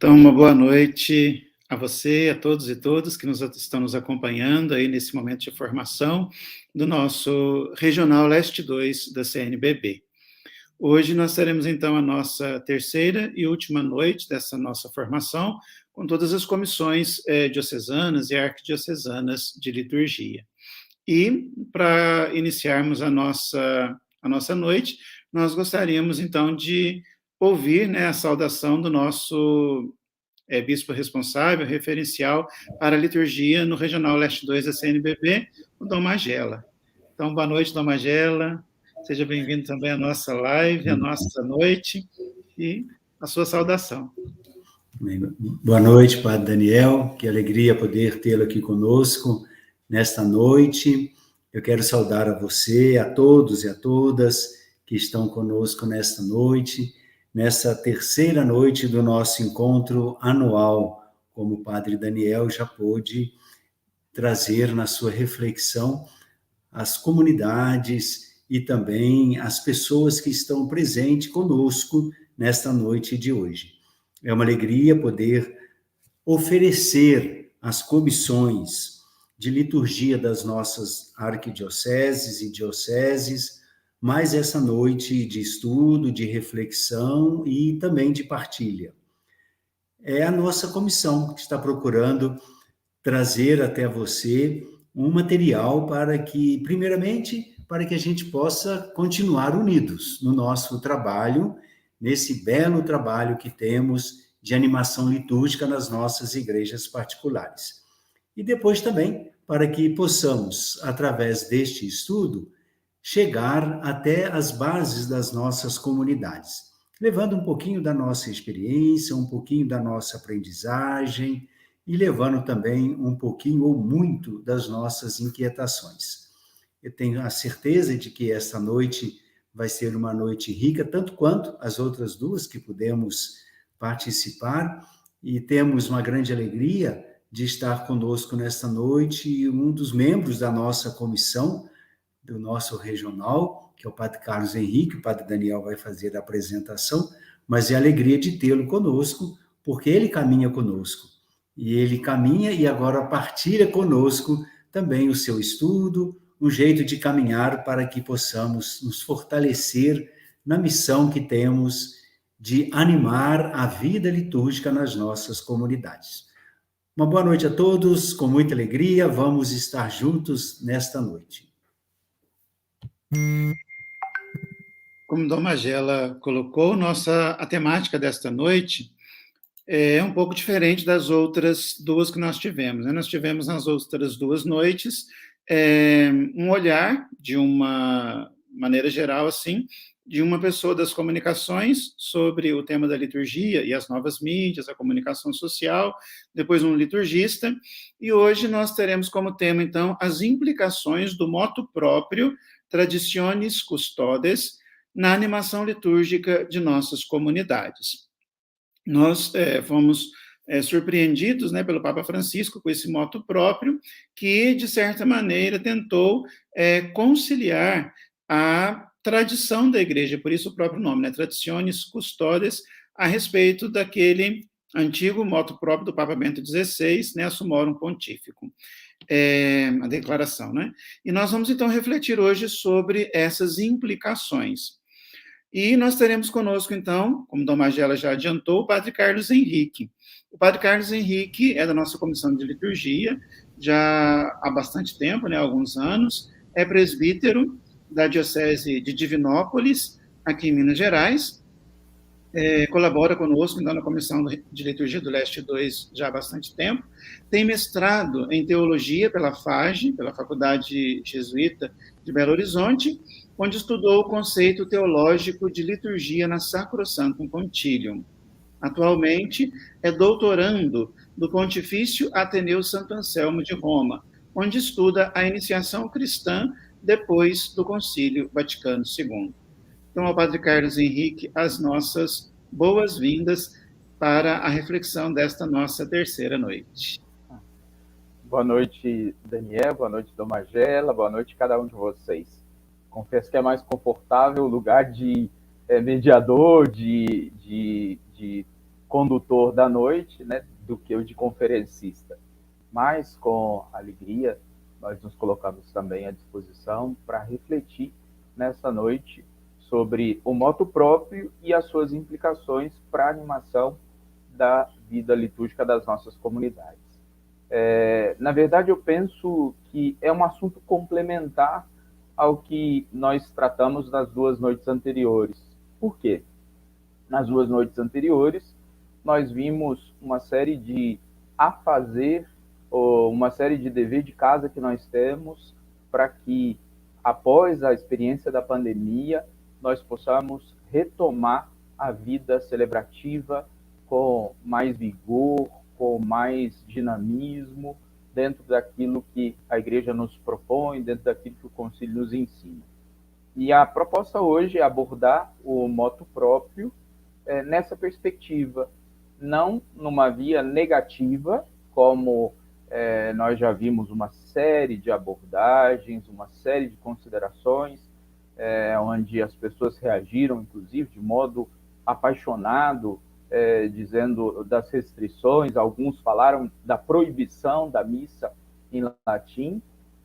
Então, uma boa noite a você, a todos e todas que estão nos acompanhando aí nesse momento de formação do nosso Regional Leste 2 da CNBB. Hoje nós teremos, então, a nossa terceira e última noite dessa nossa formação, com todas as comissões diocesanas e arquidiocesanas de liturgia. E, para iniciarmos a nossa noite, nós gostaríamos, então, de ouvir, né, a saudação do nosso bispo responsável, referencial para a liturgia no Regional Leste 2 da CNBB, o Dom Magela. Então, boa noite, Dom Magela. Seja bem-vindo também à nossa live, à nossa noite, e a sua saudação. Boa noite, Padre Daniel. Que alegria poder tê-lo aqui conosco nesta noite. Eu quero saudar a você, a todos e a todas que estão conosco nesta noite, nessa terceira noite do nosso encontro anual, como o Padre Daniel já pôde trazer na sua reflexão as comunidades e também as pessoas que estão presentes conosco nesta noite de hoje. É uma alegria poder oferecer as comissões de liturgia das nossas arquidioceses e dioceses, mais essa noite de estudo, de reflexão e também de partilha. É a nossa comissão que está procurando trazer até você um material para que, primeiramente, para que a gente possa continuar unidos no nosso trabalho, nesse belo trabalho que temos de animação litúrgica nas nossas igrejas particulares. E depois também, para que possamos, através deste estudo, chegar até as bases das nossas comunidades, levando um pouquinho da nossa experiência, um pouquinho da nossa aprendizagem e levando também um pouquinho ou muito das nossas inquietações. Eu tenho a certeza de que esta noite vai ser uma noite rica, tanto quanto as outras duas que pudemos participar, e temos uma grande alegria de estar conosco nesta noite um dos membros da nossa comissão, do nosso regional, que é o Padre Carlos Henrique. O Padre Daniel vai fazer a apresentação, mas é a alegria de tê-lo conosco, porque ele caminha conosco. E ele caminha e agora partilha conosco também o seu estudo, um jeito de caminhar para que possamos nos fortalecer na missão que temos de animar a vida litúrgica nas nossas comunidades. Uma boa noite a todos, com muita alegria, vamos estar juntos nesta noite. Como Dom Magela colocou, a temática desta noite é um pouco diferente das outras duas que nós tivemos, né? Nós tivemos nas outras duas noites um olhar, de uma maneira geral, assim, de uma pessoa das comunicações sobre o tema da liturgia e as novas mídias, a comunicação social, depois um liturgista, e hoje nós teremos como tema, então, as implicações do motu próprio Traditionis Custodes na animação litúrgica de nossas comunidades. Nós fomos surpreendidos, né, pelo Papa Francisco com esse motu próprio, que, de certa maneira, tentou conciliar a tradição da igreja, por isso o próprio nome, né, Traditionis Custodes, a respeito daquele antigo motu próprio do Papa Bento XVI, né, Summorum Pontificum, a declaração, né? E nós vamos, então, refletir hoje sobre essas implicações. E nós teremos conosco, então, como Dom Magela já adiantou, o Padre Carlos Henrique. O Padre Carlos Henrique é da nossa comissão de liturgia, já há bastante tempo, né, há alguns anos, é presbítero da Diocese de Divinópolis, aqui em Minas Gerais, colabora conosco, então, na Comissão de Liturgia do Leste 2 já há bastante tempo, tem mestrado em Teologia pela FAGE, pela Faculdade Jesuíta de Belo Horizonte, onde estudou o conceito teológico de liturgia na Sacrosanctum Concilium. Atualmente é doutorando do Pontifício Ateneu Santo Anselmo de Roma, onde estuda a iniciação cristã depois do Concílio Vaticano II. Então, ao Padre Carlos Henrique, as nossas boas-vindas para a reflexão desta nossa terceira noite. Boa noite, Daniel, boa noite, Dom Magela, boa noite a cada um de vocês. Confesso que é mais confortável o lugar de mediador, de condutor da noite, né, do que o de conferencista. Mas, com alegria, nós nos colocamos também à disposição para refletir nessa noite sobre o motu próprio e as suas implicações para a animação da vida litúrgica das nossas comunidades. Na verdade, eu penso que é um assunto complementar ao que nós tratamos nas 2 noites anteriores. Por quê? Nas 2 noites anteriores, nós vimos uma série de afazer, ou uma série de dever de casa que nós temos para que, após a experiência da pandemia, nós possamos retomar a vida celebrativa com mais vigor, com mais dinamismo, dentro daquilo que a Igreja nos propõe, dentro daquilo que o Concílio nos ensina. E a proposta hoje é abordar o motu próprio nessa perspectiva, não numa via negativa, como nós já vimos uma série de abordagens, uma série de considerações, onde as pessoas reagiram, inclusive, de modo apaixonado, dizendo das restrições, alguns falaram da proibição da missa em latim,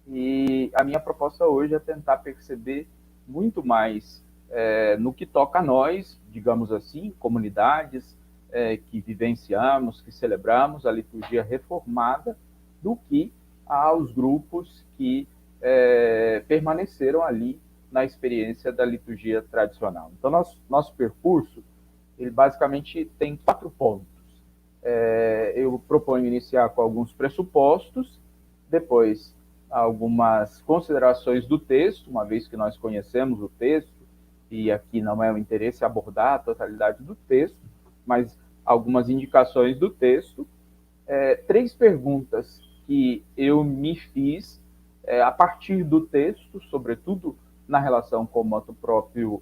e a minha proposta hoje é tentar perceber muito mais no que toca a nós, digamos assim, comunidades que vivenciamos, que celebramos a liturgia reformada, do que aos grupos que permaneceram ali na experiência da liturgia tradicional. Então, nosso percurso, ele basicamente tem 4 pontos. Eu proponho iniciar com alguns pressupostos, depois algumas considerações do texto, uma vez que nós conhecemos o texto, e aqui não é o interesse abordar a totalidade do texto, mas algumas indicações do texto, 3 perguntas que eu me fiz a partir do texto, sobretudo na relação com o motu próprio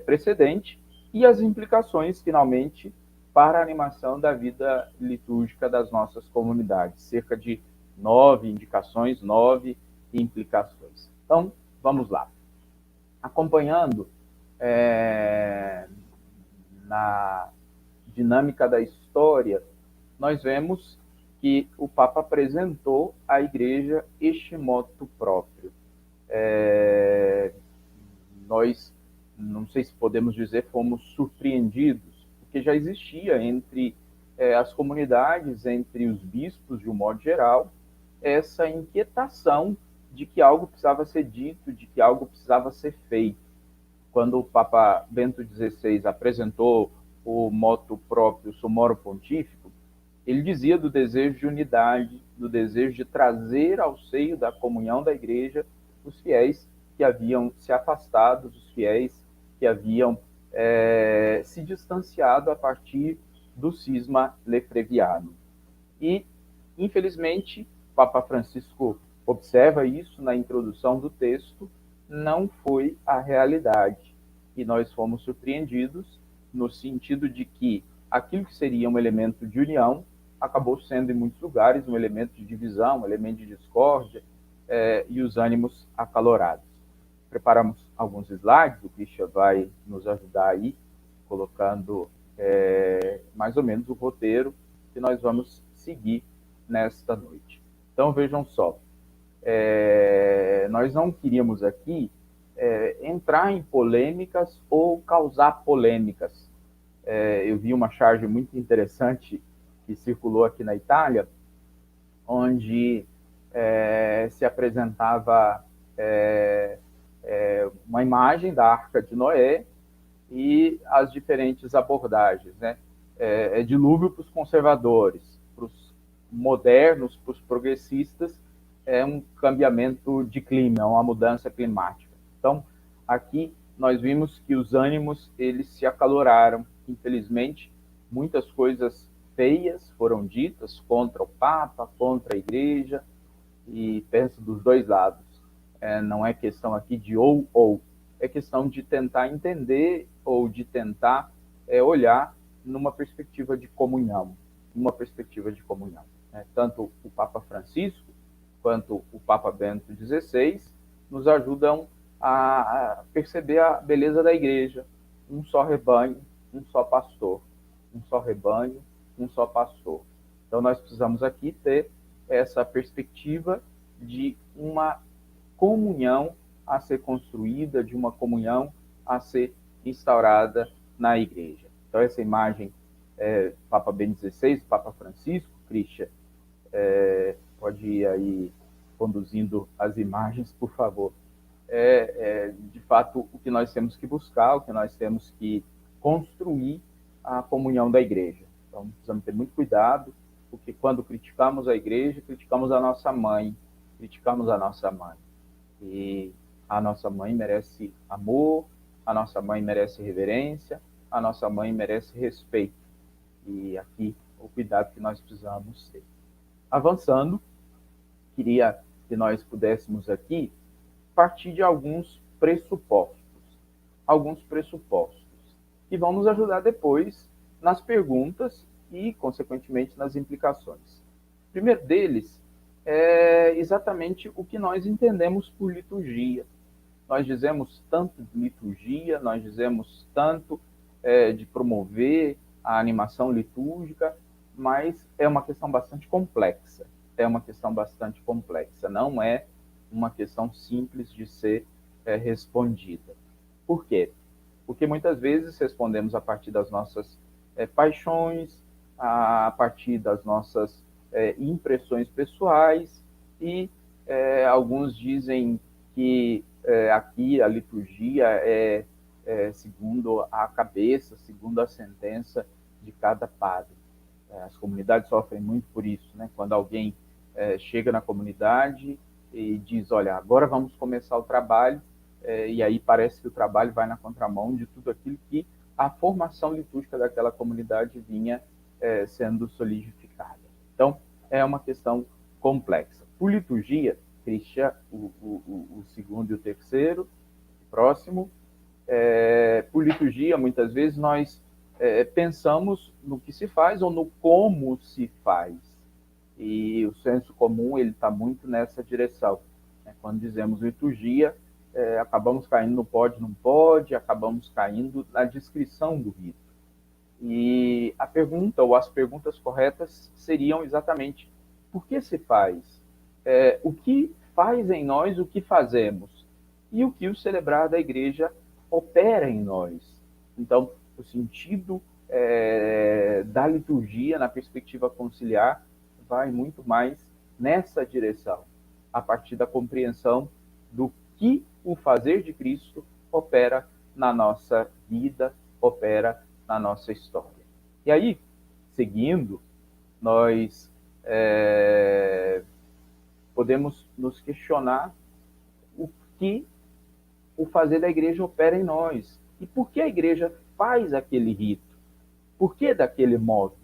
precedente, e as implicações, finalmente, para a animação da vida litúrgica das nossas comunidades. Cerca de 9 indicações, 9 implicações. Então, vamos lá. Acompanhando na dinâmica da história, nós vemos que o Papa apresentou à Igreja este motu próprio. Nós, não sei se podemos dizer, fomos surpreendidos, porque já existia entre as comunidades, entre os bispos, de um modo geral, essa inquietação de que algo precisava ser dito, de que algo precisava ser feito. Quando o Papa Bento XVI apresentou o motu próprio Sumorum Pontífico, ele dizia do desejo de unidade, do desejo de trazer ao seio da comunhão da Igreja os fiéis que haviam se afastado, os fiéis que haviam se distanciado a partir do cisma lefreviano. E, infelizmente, o Papa Francisco observa isso na introdução do texto, não foi a realidade. E nós fomos surpreendidos no sentido de que aquilo que seria um elemento de união acabou sendo, em muitos lugares, um elemento de divisão, um elemento de discórdia, e os ânimos acalorados. Preparamos alguns slides, o Christian vai nos ajudar aí, colocando mais ou menos o roteiro que nós vamos seguir nesta noite. Então, vejam só, nós não queríamos aqui entrar em polêmicas ou causar polêmicas. Eu vi uma charge muito interessante que circulou aqui na Itália, onde se apresentava uma imagem da Arca de Noé e as diferentes abordagens, né? Dilúvio para os conservadores, para os modernos, para os progressistas, é um cambiamento de clima, é uma mudança climática. Então, aqui nós vimos que os ânimos, eles se acaloraram. Infelizmente, muitas coisas feias foram ditas contra o Papa, contra a Igreja, e penso dos dois lados. Não é questão aqui de ou, é questão de tentar entender ou de tentar olhar numa perspectiva de comunhão, né? Tanto o Papa Francisco quanto o Papa Bento XVI nos ajudam a perceber a beleza da Igreja, um só rebanho, um só pastor, um só rebanho, um só pastor. Então, nós precisamos aqui ter essa perspectiva de uma comunhão a ser construída, de uma comunhão a ser instaurada na igreja. Então, essa imagem Papa Bento XVI, Papa Francisco, Christian, pode ir aí conduzindo as imagens, por favor. De fato, o que nós temos que buscar, o que nós temos que construir a comunhão da igreja. Então, precisamos ter muito cuidado, porque quando criticamos a igreja, criticamos a nossa mãe, E a nossa mãe merece amor, a nossa mãe merece reverência, a nossa mãe merece respeito. E aqui o cuidado que nós precisamos ter. Avançando, queria que nós pudéssemos aqui partir de alguns pressupostos, que vão nos ajudar depois nas perguntas e, consequentemente, nas implicações. O primeiro deles é exatamente o que nós entendemos por liturgia. Nós dizemos tanto de liturgia, nós dizemos tanto de promover a animação litúrgica, mas é uma questão bastante complexa. Não é uma questão simples de ser respondida. Por quê? Porque muitas vezes respondemos a partir das nossas paixões, a partir das nossas impressões pessoais, e alguns dizem que aqui a liturgia é segundo a cabeça, segundo a sentença de cada padre. As comunidades sofrem muito por isso, né? Quando alguém chega na comunidade e diz, olha, agora vamos começar o trabalho, e aí parece que o trabalho vai na contramão de tudo aquilo que a formação litúrgica daquela comunidade vinha sendo solidificada. Então, é uma questão complexa. Por liturgia, Cristian, o segundo e o terceiro, próximo, por liturgia, muitas vezes nós pensamos no que se faz ou no como se faz. E o senso comum ele está muito nessa direção. Quando dizemos liturgia, acabamos caindo no pode, não pode, acabamos caindo na descrição do rito. E a pergunta, ou as perguntas corretas, seriam exatamente por que se faz? O que faz em nós o que fazemos? E o que o celebrar da igreja opera em nós? Então, o sentido da liturgia, na perspectiva conciliar, vai muito mais nessa direção, a partir da compreensão do que o fazer de Cristo opera na nossa vida, opera na nossa história. E aí, seguindo, nós podemos nos questionar o que o fazer da igreja opera em nós. E por que a igreja faz aquele rito? Por que daquele modo?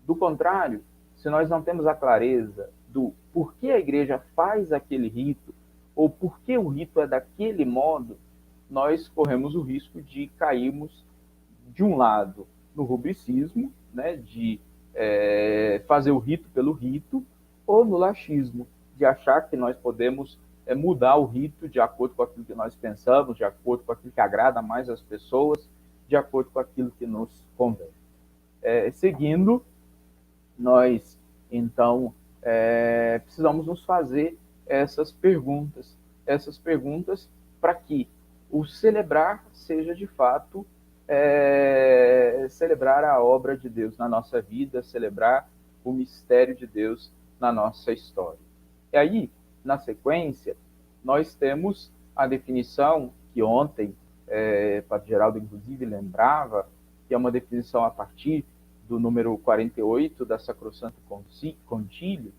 Do contrário, se nós não temos a clareza do porquê a igreja faz aquele rito, ou por que o rito é daquele modo, nós corremos o risco de cairmos, de um lado, no rubricismo, né, de fazer o rito pelo rito, ou no laxismo, de achar que nós podemos mudar o rito de acordo com aquilo que nós pensamos, de acordo com aquilo que agrada mais as pessoas, de acordo com aquilo que nos convém. Seguindo, nós, então, precisamos nos fazer essas perguntas para que o celebrar seja, de fato, celebrar a obra de Deus na nossa vida, celebrar o mistério de Deus na nossa história. E aí, na sequência, nós temos a definição que ontem, Padre Geraldo, inclusive, lembrava, que é uma definição a partir do número 48 da Sacrosanto Concílio,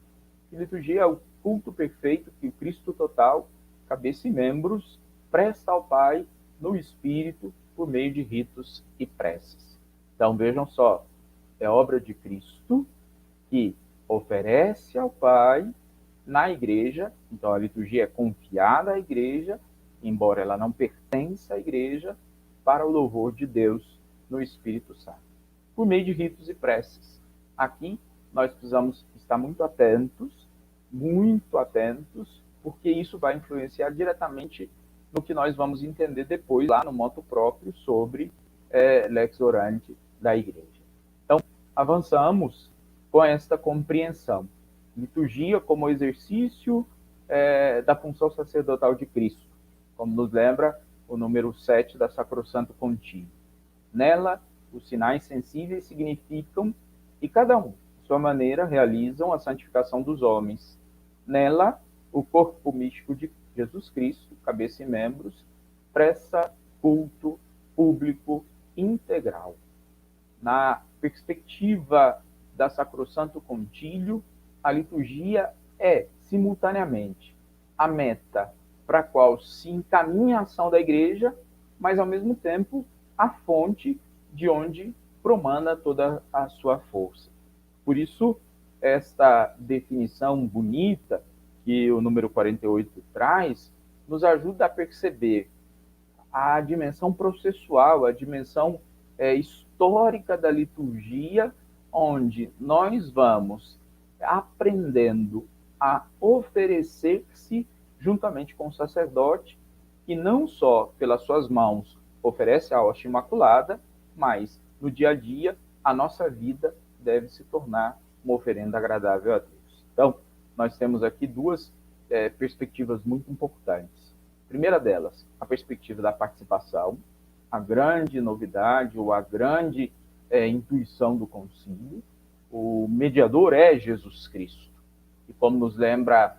que liturgia é o culto perfeito que o Cristo total, cabeça e membros, presta ao Pai no Espírito por meio de ritos e preces. Então, vejam só, é obra de Cristo que oferece ao Pai na igreja. Então, a liturgia é confiada à igreja, embora ela não pertença à igreja, para o louvor de Deus no Espírito Santo, por meio de ritos e preces. Aqui, nós precisamos estar muito atentos, porque isso vai influenciar diretamente no que nós vamos entender depois, lá no motu próprio, sobre lex orandi da igreja. avançamos com esta compreensão. Liturgia como exercício da função sacerdotal de Cristo, como nos lembra o número 7 da Sacrosanto Contínuo. Nela, os sinais sensíveis significam e cada um, de sua maneira, realizam a santificação dos homens. Nela, o corpo místico de Jesus Cristo, cabeça e membros, presta culto público integral. Na perspectiva da Sacrosanto Concílio, a liturgia é, simultaneamente, a meta para a qual se encaminha a ação da Igreja, mas, ao mesmo tempo, a fonte de onde promana toda a sua força. Por isso, esta definição bonita que o número 48 traz, nos ajuda a perceber a dimensão processual, a dimensão histórica da liturgia, onde nós vamos aprendendo a oferecer-se juntamente com o sacerdote, que não só pelas suas mãos oferece a hóstia imaculada, mas no dia a dia a nossa vida deve se tornar uma oferenda agradável a Deus. Então, nós temos aqui duas perspectivas muito importantes. A primeira delas, a perspectiva da participação, a grande novidade ou a grande intuição do concílio. O mediador é Jesus Cristo. E como nos lembra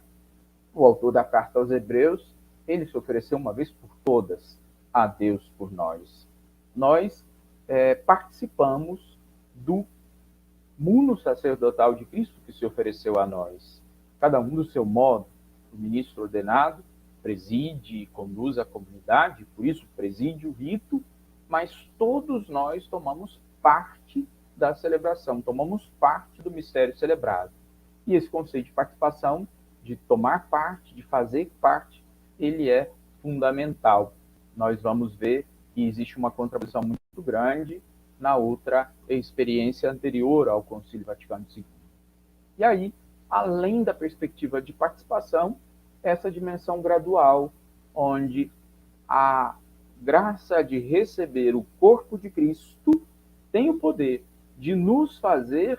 o autor da carta aos Hebreus, ele se ofereceu uma vez por todas a Deus por nós. Nós participamos do mundo sacerdotal de Cristo que se ofereceu a nós. Cada um do seu modo. O ministro ordenado preside e conduz a comunidade, por isso preside o rito, mas todos nós tomamos parte da celebração, tomamos parte do mistério celebrado. E esse conceito de participação, de tomar parte, de fazer parte, ele é fundamental. Nós vamos ver que existe uma contribuição muito grande na outra experiência anterior ao Concílio Vaticano II. E aí, além da perspectiva de participação, essa dimensão gradual, onde a graça de receber o corpo de Cristo tem o poder de nos fazer,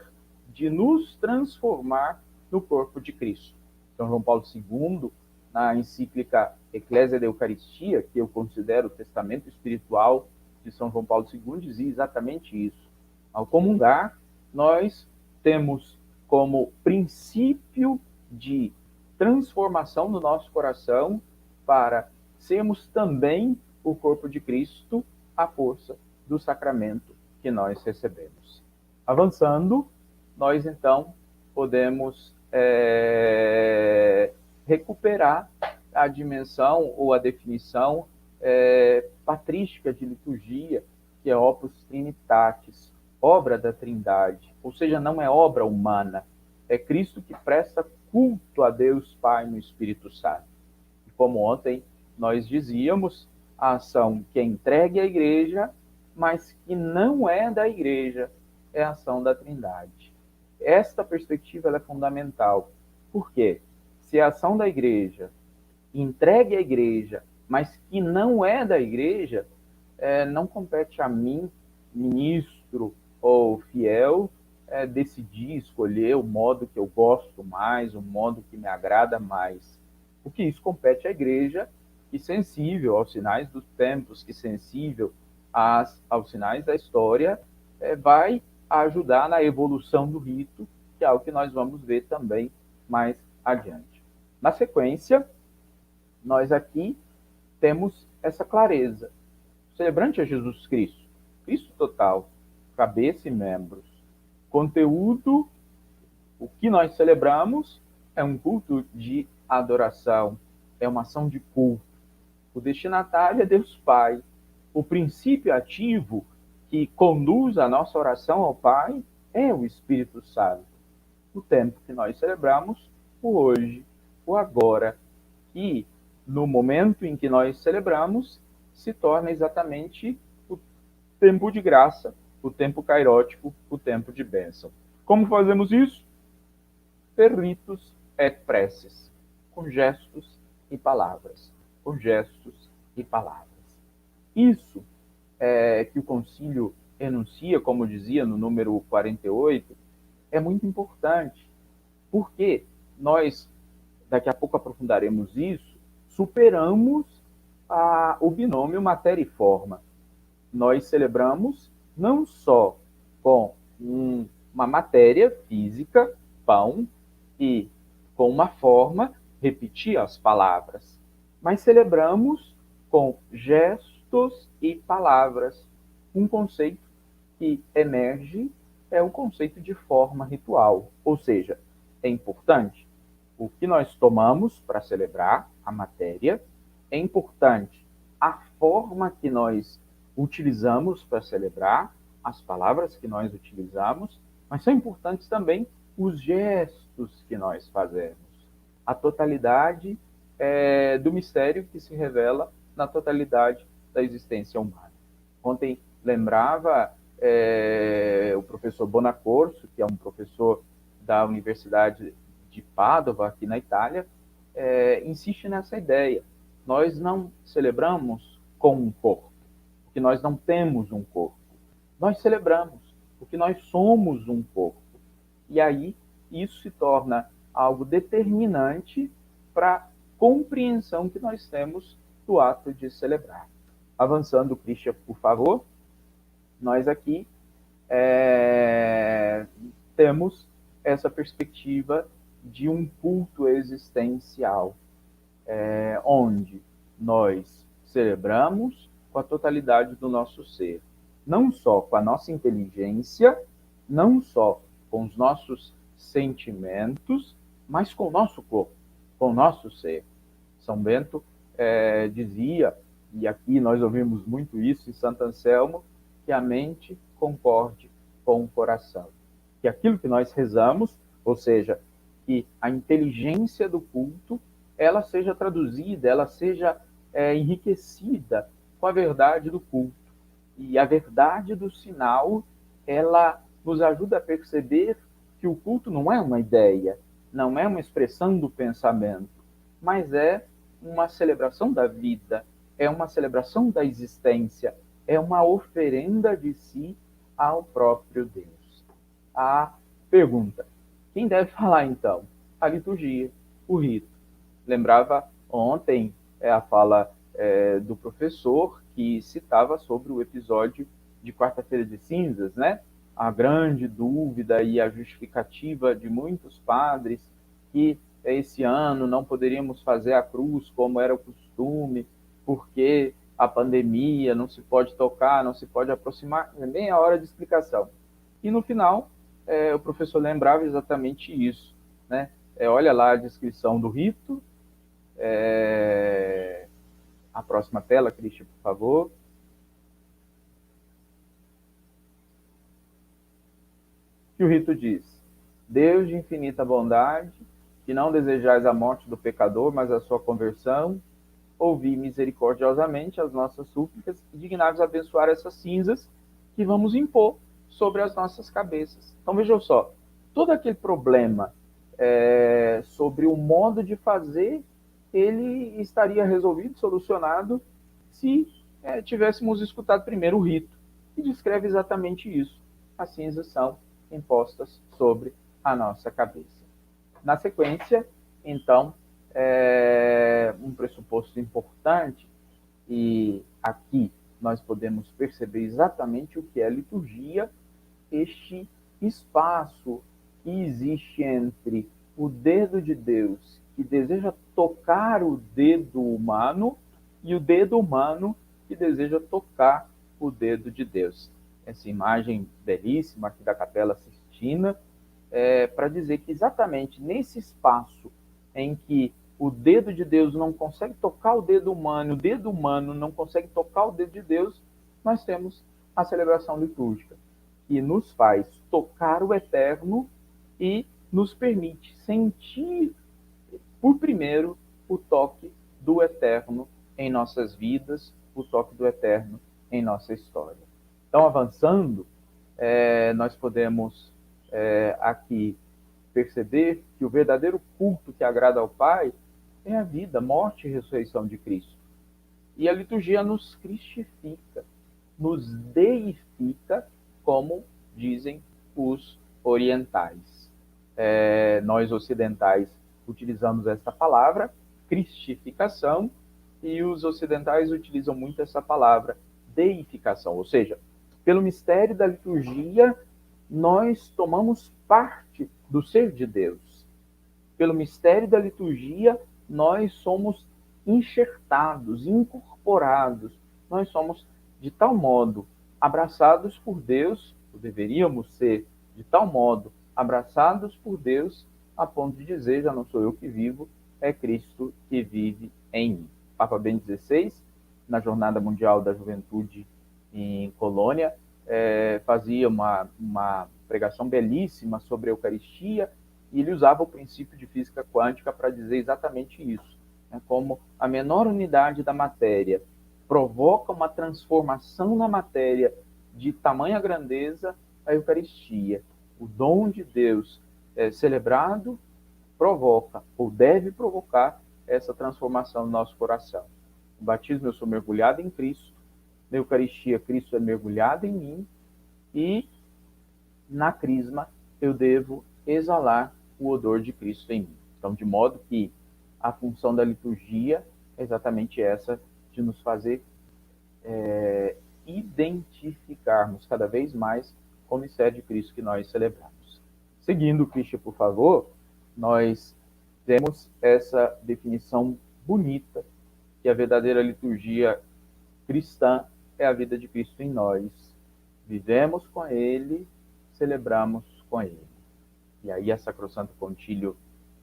de nos transformar no corpo de Cristo. São João Paulo II, na encíclica Ecclesia de Eucaristia, que eu considero o testamento espiritual de São João Paulo II, dizia exatamente isso. Ao comungar, nós temos como princípio de transformação no nosso coração para sermos também o corpo de Cristo, à força do sacramento que nós recebemos. Avançando, nós então podemos recuperar a dimensão ou a definição patrística de liturgia, que é Opus Trinitatis, obra da Trindade, ou seja, não é obra humana, é Cristo que presta culto a Deus Pai no Espírito Santo. E como ontem nós dizíamos, a ação que é entregue à Igreja, mas que não é da Igreja, é a ação da Trindade. Esta perspectiva ela é fundamental. Por quê? Se a ação da Igreja entregue à Igreja, mas que não é da Igreja, não compete a mim, ministro ou fiel, decidir, escolher o modo que eu gosto mais, o modo que me agrada mais. O que isso compete à Igreja, que sensível aos sinais dos tempos, que sensível aos sinais da história, vai ajudar na evolução do rito, que é algo que nós vamos ver também mais adiante. Na sequência, nós aqui temos essa clareza. O celebrante é Jesus Cristo, Cristo total, cabeça e membros. Conteúdo, o que nós celebramos é um culto de adoração, é uma ação de culto. O destinatário é Deus Pai. O princípio ativo que conduz a nossa oração ao Pai é o Espírito Santo. O tempo que nós celebramos, o hoje, o agora, e no momento em que nós celebramos, se torna exatamente o tempo de graça, o tempo cairótico, o tempo de bênção. Como fazemos isso? Per ritus et preces, com gestos e palavras. Com gestos e palavras. Isso que o concílio enuncia, como dizia no número 48, é muito importante, porque nós, daqui a pouco aprofundaremos isso, superamos o binômio matéria e forma. Nós celebramos não só com uma matéria física, pão, e com uma forma, repetir as palavras, mas celebramos com gestos e palavras. Um conceito que emerge é o conceito de forma ritual, ou seja, é importante o que nós tomamos para celebrar a matéria, é importante a forma que nós utilizamos para celebrar, as palavras que nós utilizamos, mas são importantes também os gestos que nós fazemos. A totalidade do mistério que se revela na totalidade da existência humana. Ontem lembrava o professor Bonacorso, que é um professor da Universidade de Pádua, aqui na Itália, insiste nessa ideia. Nós não celebramos com um corpo, porque nós não temos um corpo. Nós celebramos, porque nós somos um corpo. E aí, isso se torna algo determinante para a compreensão que nós temos do ato de celebrar. Avançando, Christian, por favor. Nós aqui temos essa perspectiva de um culto existencial, onde nós celebramos com a totalidade do nosso ser, não só com a nossa inteligência, não só com os nossos sentimentos, mas com o nosso corpo, com o nosso ser. São Bento dizia, e aqui nós ouvimos muito isso em Santo Anselmo, que a mente concorde com o coração. Que aquilo que nós rezamos, ou seja, que a inteligência do culto, ela seja traduzida, ela seja enriquecida com a verdade do culto. E a verdade do sinal, ela nos ajuda a perceber que o culto não é uma ideia, não é uma expressão do pensamento, mas é uma celebração da vida, é uma celebração da existência, é uma oferenda de si ao próprio Deus. A pergunta: quem deve falar então? A liturgia, o rito. Lembrava ontem a fala do professor que citava sobre o episódio de Quarta-feira de Cinzas, né? A grande dúvida e a justificativa de muitos padres que esse ano não poderíamos fazer a cruz como era o costume, porque a pandemia, não se pode tocar, não se pode aproximar, nem a hora de explicação. E no final, o professor lembrava exatamente isso, né? Olha lá a descrição do rito. A próxima tela, Cristian, por favor. Que o rito diz: Deus de infinita bondade, que não desejais a morte do pecador, mas a sua conversão, ouvi misericordiosamente as nossas súplicas e dignai-vos abençoar essas cinzas que vamos impor sobre as nossas cabeças. Então vejam só, todo aquele problema sobre o modo de fazer, ele estaria resolvido, solucionado, se tivéssemos escutado primeiro o rito, que descreve exatamente isso. As cinzas são impostas sobre a nossa cabeça. Na sequência, então, um pressuposto importante, e aqui nós podemos perceber exatamente o que é liturgia, este espaço que existe entre o dedo de Deus, que deseja tocar o dedo humano, e o dedo humano que deseja tocar o dedo de Deus. Essa imagem belíssima aqui da Capela Sistina, para dizer que exatamente nesse espaço em que o dedo de Deus não consegue tocar o dedo humano não consegue tocar o dedo de Deus, nós temos a celebração litúrgica, que nos faz tocar o eterno e nos permite sentir, por primeiro, o toque do eterno em nossas vidas, o toque do eterno em nossa história. Então, avançando, nós podemos aqui perceber que o verdadeiro culto que agrada ao Pai é a vida, morte e ressurreição de Cristo. E a liturgia nos cristifica, nos deifica, como dizem os orientais. Nós ocidentais utilizamos essa palavra, cristificação, e os ocidentais utilizam muito essa palavra, deificação. Ou seja, pelo mistério da liturgia, nós tomamos parte do ser de Deus. Pelo mistério da liturgia, nós somos enxertados, incorporados. Nós somos, de tal modo, abraçados por Deus, ou deveríamos ser, de tal modo, abraçados por Deus, a ponto de dizer, já não sou eu que vivo, é Cristo que vive em mim. Papa Bento XVI, na Jornada Mundial da Juventude em Colônia, fazia uma pregação belíssima sobre a Eucaristia, e ele usava o princípio de física quântica para dizer exatamente isso, né? Como a menor unidade da matéria provoca uma transformação na matéria de tamanha grandeza, a Eucaristia, o dom de Deus celebrado, provoca ou deve provocar essa transformação no nosso coração. No batismo eu sou mergulhado em Cristo, na Eucaristia Cristo é mergulhado em mim, e na crisma eu devo exalar o odor de Cristo em mim. Então, de modo que a função da liturgia é exatamente essa, de nos fazer identificarmos cada vez mais com o mistério de Cristo que nós celebramos. Seguindo, Cristian, por favor, nós temos essa definição bonita, que a verdadeira liturgia cristã é a vida de Cristo em nós. Vivemos com Ele, celebramos com Ele. E aí a Sacrosanto Concílio,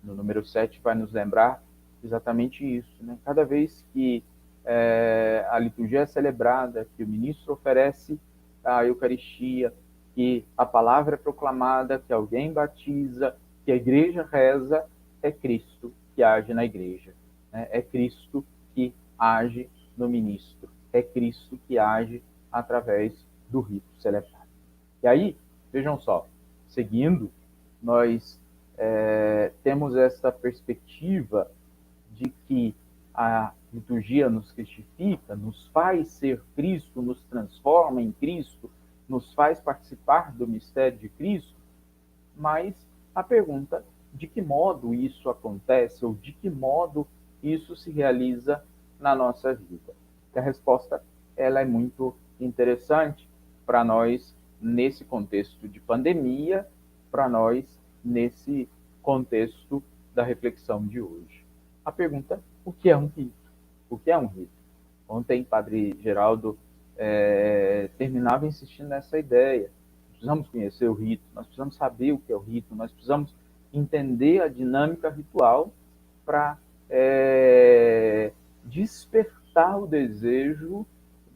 no número 7, vai nos lembrar exatamente isso, né? Cada vez que a liturgia é celebrada, que o ministro oferece a Eucaristia, que a palavra é proclamada, que alguém batiza, que a igreja reza, é Cristo que age na igreja, né? É Cristo que age no ministro, é Cristo que age através do rito celebrado. E aí, vejam só, seguindo, nós temos essa perspectiva de que a liturgia nos cristifica, nos faz ser Cristo, nos transforma em Cristo, nos faz participar do mistério de Cristo, mas a pergunta, de que modo isso acontece, ou de que modo isso se realiza na nossa vida? A resposta, ela é muito interessante para nós nesse contexto de pandemia, para nós nesse contexto da reflexão de hoje. A pergunta, o que é um rito? O que é um rito? Ontem, Padre Geraldo terminava insistindo nessa ideia. Precisamos conhecer o rito, nós precisamos saber o que é o rito, nós precisamos entender a dinâmica ritual para despertar o desejo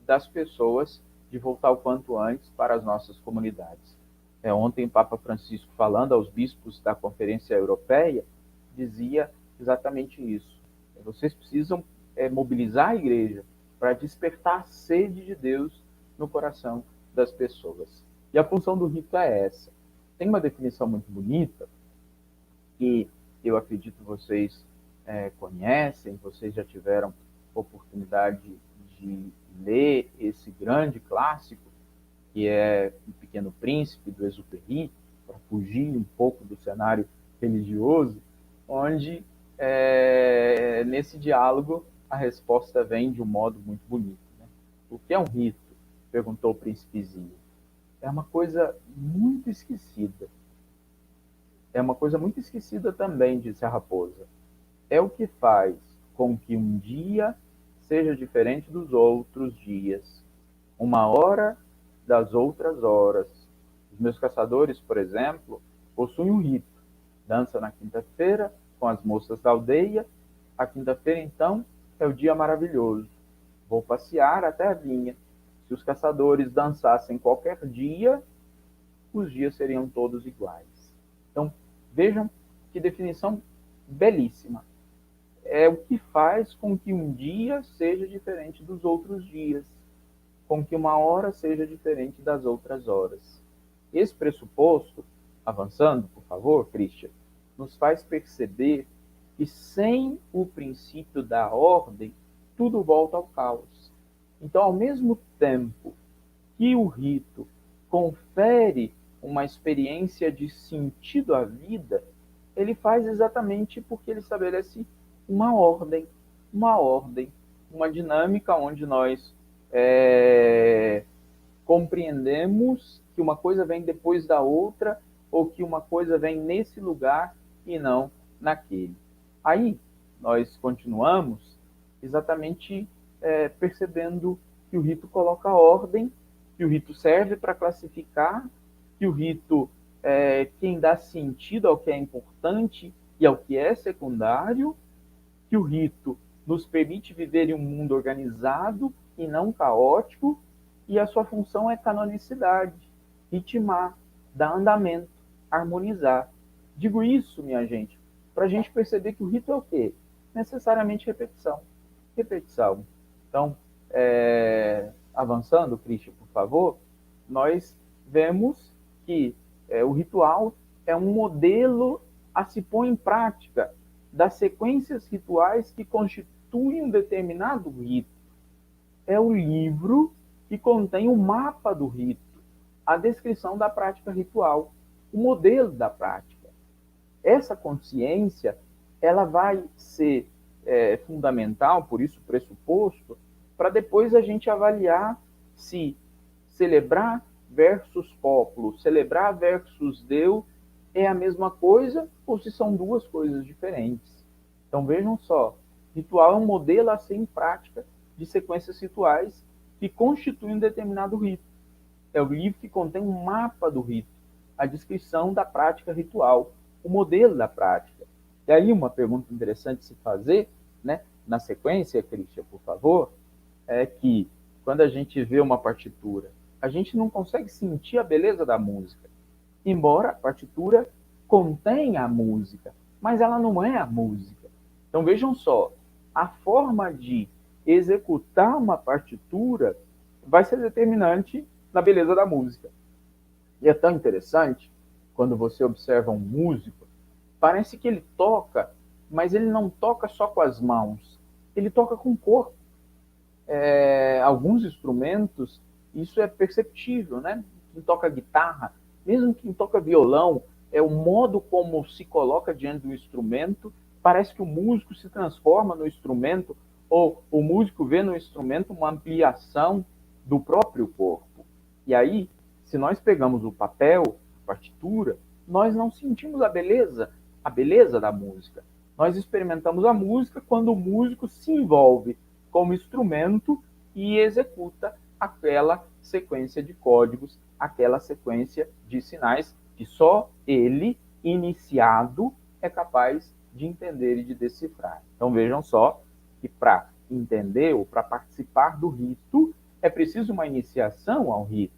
das pessoas de voltar o quanto antes para as nossas comunidades. Ontem, o Papa Francisco, falando aos bispos da Conferência Europeia, dizia exatamente isso. Vocês precisam mobilizar a igreja para despertar a sede de Deus no coração das pessoas. E a função do rito é essa. Tem uma definição muito bonita, que eu acredito vocês conhecem, vocês já tiveram oportunidade de ler esse grande clássico, que é O Pequeno Príncipe, do Exupéry, para fugir um pouco do cenário religioso, onde, nesse diálogo, a resposta vem de um modo muito bonito, né? O que é um rito? Perguntou o príncipezinho. É uma coisa muito esquecida. É uma coisa muito esquecida também, disse a raposa. É o que faz com que um dia seja diferente dos outros dias, uma hora das outras horas. Os meus caçadores, por exemplo, possuem um rito. Dança na quinta-feira com as moças da aldeia. A quinta-feira, então, é o dia maravilhoso. Vou passear até a vinha. Se os caçadores dançassem qualquer dia, os dias seriam todos iguais. Então, vejam que definição belíssima. É o que faz com que um dia seja diferente dos outros dias, com que uma hora seja diferente das outras horas. Esse pressuposto, avançando, por favor, Christian, nos faz perceber que sem o princípio da ordem, tudo volta ao caos. Então, ao mesmo tempo que o rito confere uma experiência de sentido à vida, ele faz exatamente porque ele estabelece uma ordem, uma dinâmica onde nós compreendemos que uma coisa vem depois da outra, ou que uma coisa vem nesse lugar e não naquele. Aí, nós continuamos exatamente percebendo que o rito coloca ordem, que o rito serve para classificar, que o rito é quem dá sentido ao que é importante e ao que é secundário, que o rito nos permite viver em um mundo organizado e não caótico, e a sua função é canonicidade, ritmar, dar andamento, harmonizar. Digo isso, minha gente, para a gente perceber que o rito é o quê? Necessariamente repetição. Repetição. Então, avançando, Cristian, por favor, nós vemos que o ritual é um modelo a se pôr em prática das sequências rituais que constituem um determinado rito. É o livro que contém o mapa do rito, a descrição da prática ritual, o modelo da prática. Essa consciência, ela vai ser fundamental, por isso pressuposto, para depois a gente avaliar se celebrar versus populo, celebrar versus Deus é a mesma coisa ou se são duas coisas diferentes. Então vejam só, ritual é um modelo a ser em prática de sequências rituais que constituem um determinado rito. É o livro que contém um mapa do rito, a descrição da prática ritual, o modelo da prática. E aí uma pergunta interessante se fazer, né, na sequência, Cristian, por favor, é que quando a gente vê uma partitura, a gente não consegue sentir a beleza da música, embora a partitura contenha a música, mas ela não é a música. Então vejam só, a forma de executar uma partitura vai ser determinante na beleza da música. E é tão interessante, quando você observa um músico, parece que ele toca, mas ele não toca só com as mãos, ele toca com o corpo. Alguns instrumentos, isso é perceptível, né? Quem toca guitarra, mesmo quem toca violão, o modo como se coloca diante do instrumento, parece que o músico se transforma no instrumento, ou o músico vê no instrumento uma ampliação do próprio corpo. E aí, se nós pegamos o papel, a partitura, nós não sentimos a beleza da música. Nós experimentamos a música quando o músico se envolve como instrumento e executa aquela sequência de códigos, aquela sequência de sinais que só ele, iniciado, é capaz de entender e de decifrar. Então vejam só que para entender ou para participar do rito é preciso uma iniciação ao rito.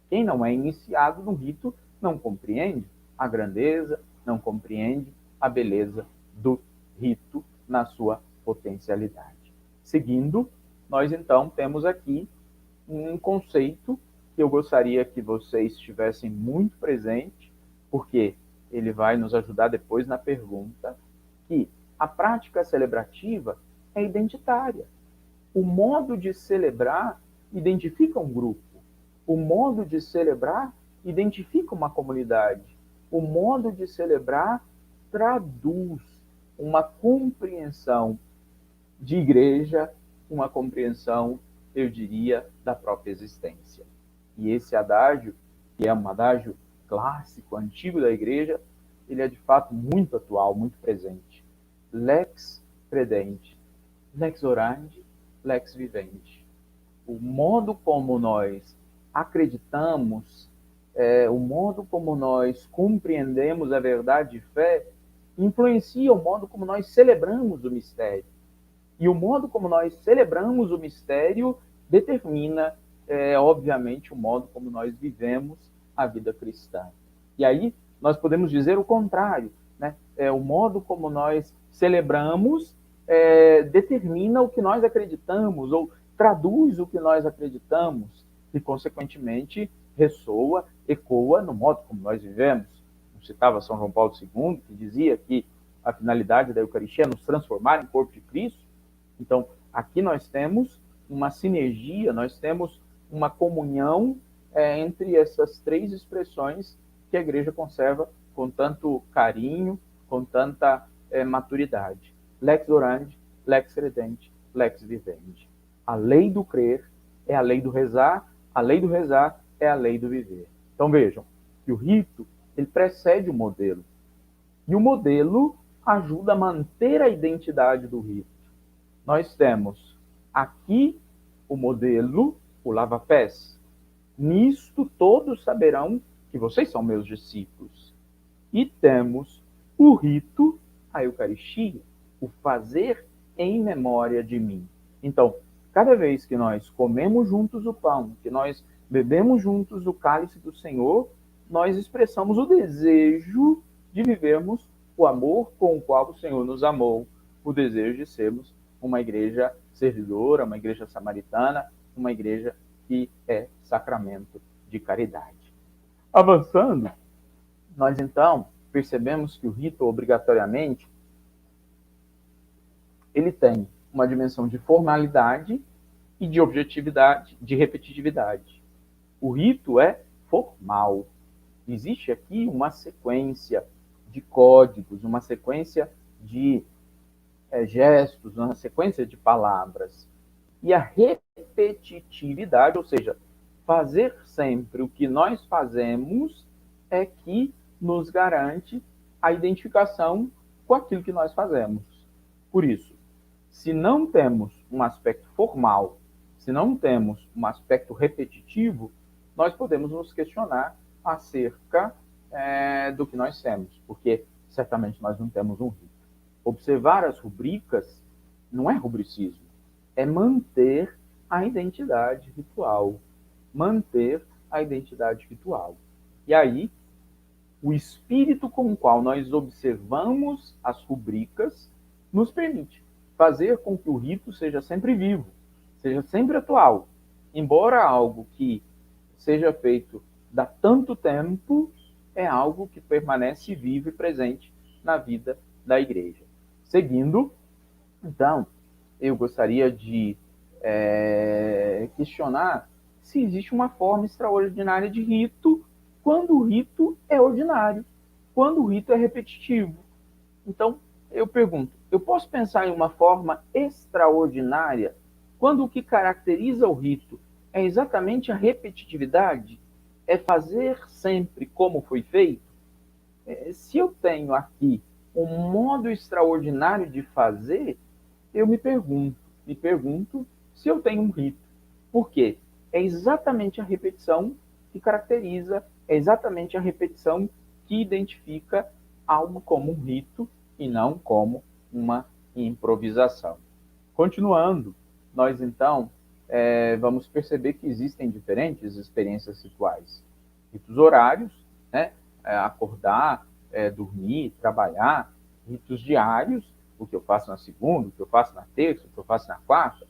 Quem não é iniciado no rito não compreende a grandeza, não compreende a beleza do rito na sua potencialidade. Seguindo, nós então temos aqui um conceito que eu gostaria que vocês tivessem muito presente, porque ele vai nos ajudar depois na pergunta, que a prática celebrativa é identitária. O modo de celebrar identifica um grupo. O modo de celebrar identifica uma comunidade. O modo de celebrar traduz uma compreensão de igreja, uma compreensão, eu diria, da própria existência. E esse adágio, que é um adágio clássico, antigo da igreja, ele é de fato muito atual, muito presente. Lex credente, lex orandi, lex vivente. O modo como nós acreditamos, o modo como nós compreendemos a verdade e fé, influencia o modo como nós celebramos o mistério. E o modo como nós celebramos o mistério determina, obviamente, o modo como nós vivemos a vida cristã. E aí nós podemos dizer o contrário, né? O modo como nós celebramos determina o que nós acreditamos, ou traduz o que nós acreditamos, e, consequentemente, ressoa, ecoa no modo como nós vivemos. Eu citava São João Paulo II, que dizia que a finalidade da Eucaristia é nos transformar em corpo de Cristo. Então, aqui nós temos uma sinergia, nós temos uma comunhão entre essas três expressões que a igreja conserva com tanto carinho, com tanta maturidade. Lex orandi, lex credenti, lex vivendi. A lei do crer é a lei do rezar é a lei do viver. Então vejam que o rito ele precede o modelo. E o modelo ajuda a manter a identidade do rito. Nós temos aqui o modelo, o lava-pés. Nisto todos saberão que vocês são meus discípulos. E temos o rito, a Eucaristia, o fazer em memória de mim. Então, cada vez que nós comemos juntos o pão, que nós bebemos juntos o cálice do Senhor, nós expressamos o desejo de vivermos o amor com o qual o Senhor nos amou, o desejo de sermos uma igreja servidora, uma igreja samaritana, uma igreja que é sacramento de caridade. Avançando, nós então percebemos que o rito, obrigatoriamente, ele tem uma dimensão de formalidade e de objetividade, de repetitividade. O rito é formal. Existe aqui uma sequência de códigos, uma sequência de gestos, uma sequência de palavras. E a repetitividade, ou seja, fazer sempre o que nós fazemos, é que nos garante a identificação com aquilo que nós fazemos. Por isso, se não temos um aspecto formal, se não temos um aspecto repetitivo, nós podemos nos questionar acerca do que nós temos, porque certamente nós não temos um rito. Observar as rubricas não é rubricismo, é manter a identidade ritual. Manter a identidade ritual. E aí, o espírito com o qual nós observamos as rubricas nos permite fazer com que o rito seja sempre vivo, seja sempre atual. Embora algo que seja feito há tanto tempo, é algo que permanece vivo e presente na vida da igreja. Seguindo, então, eu gostaria de questionar se existe uma forma extraordinária de rito quando o rito é ordinário, quando o rito é repetitivo. Então, eu pergunto, eu posso pensar em uma forma extraordinária quando o que caracteriza o rito é exatamente a repetitividade? É fazer sempre como foi feito? Se eu tenho aqui um modo extraordinário de fazer, eu me pergunto se eu tenho um rito. Por quê? É exatamente a repetição que caracteriza, é exatamente a repetição que identifica algo como um rito e não como uma improvisação. Continuando, nós então vamos perceber que existem diferentes experiências rituais. Ritos horários, né? Acordar, dormir, trabalhar. Ritos diários, o que eu faço na segunda, o que eu faço na terça, o que eu faço na quarta.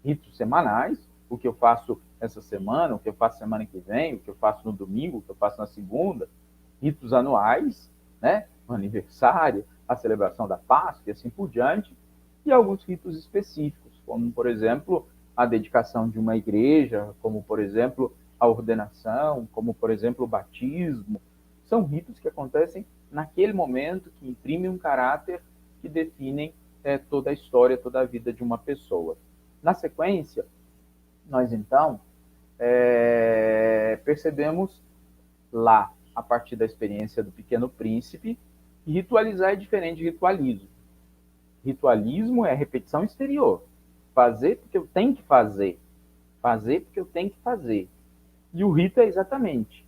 Ritos semanais, o que eu faço essa semana, o que eu faço semana que vem, o que eu faço no domingo, o que eu faço na segunda. Ritos anuais, né? O aniversário, a celebração da Páscoa e assim por diante. E alguns ritos específicos, como, por exemplo, a dedicação de uma igreja, como, por exemplo, a ordenação, como, por exemplo, o batismo. São ritos que acontecem naquele momento, que imprimem um caráter, que definem toda a história, toda a vida de uma pessoa. Na sequência, nós então percebemos lá, a partir da experiência do Pequeno Príncipe, que ritualizar é diferente de ritualismo. Ritualismo é repetição exterior. Fazer porque eu tenho que fazer. Fazer porque eu tenho que fazer. E o rito é exatamente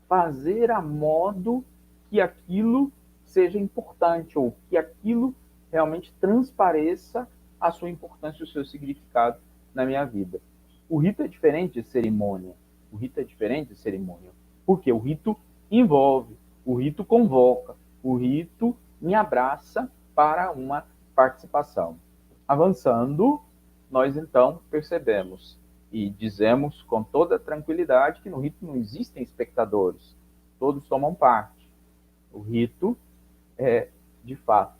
fazer a modo que aquilo seja importante, ou que aquilo realmente transpareça a sua importância e o seu significado na minha vida. O rito é diferente de cerimônia. O rito é diferente de cerimônia. Porque o rito envolve, o rito convoca, o rito me abraça para uma participação. Avançando, nós então percebemos e dizemos com toda tranquilidade que no rito não existem espectadores, todos tomam parte. O rito é, de fato,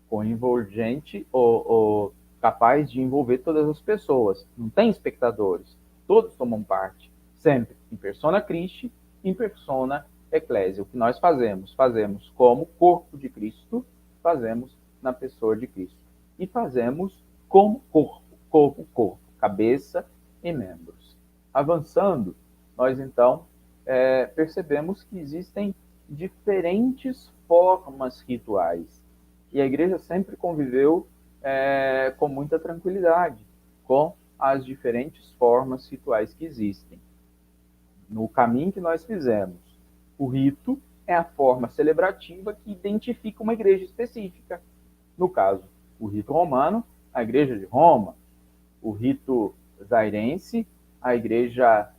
convergente ou capaz de envolver todas as pessoas. Não tem espectadores. todos tomam parte, sempre, in persona Christi, in persona Ecclesia. O que nós fazemos? Fazemos como corpo de Cristo, fazemos na pessoa de Cristo. E fazemos como corpo, cabeça e membros. Avançando, nós então percebemos que existem diferentes formas rituais. E a igreja sempre conviveu com muita tranquilidade com as diferentes formas rituais que existem. No caminho que nós fizemos, o rito é a forma celebrativa que identifica uma igreja específica. No caso, o rito romano, a igreja de Roma. O rito zairense, a igreja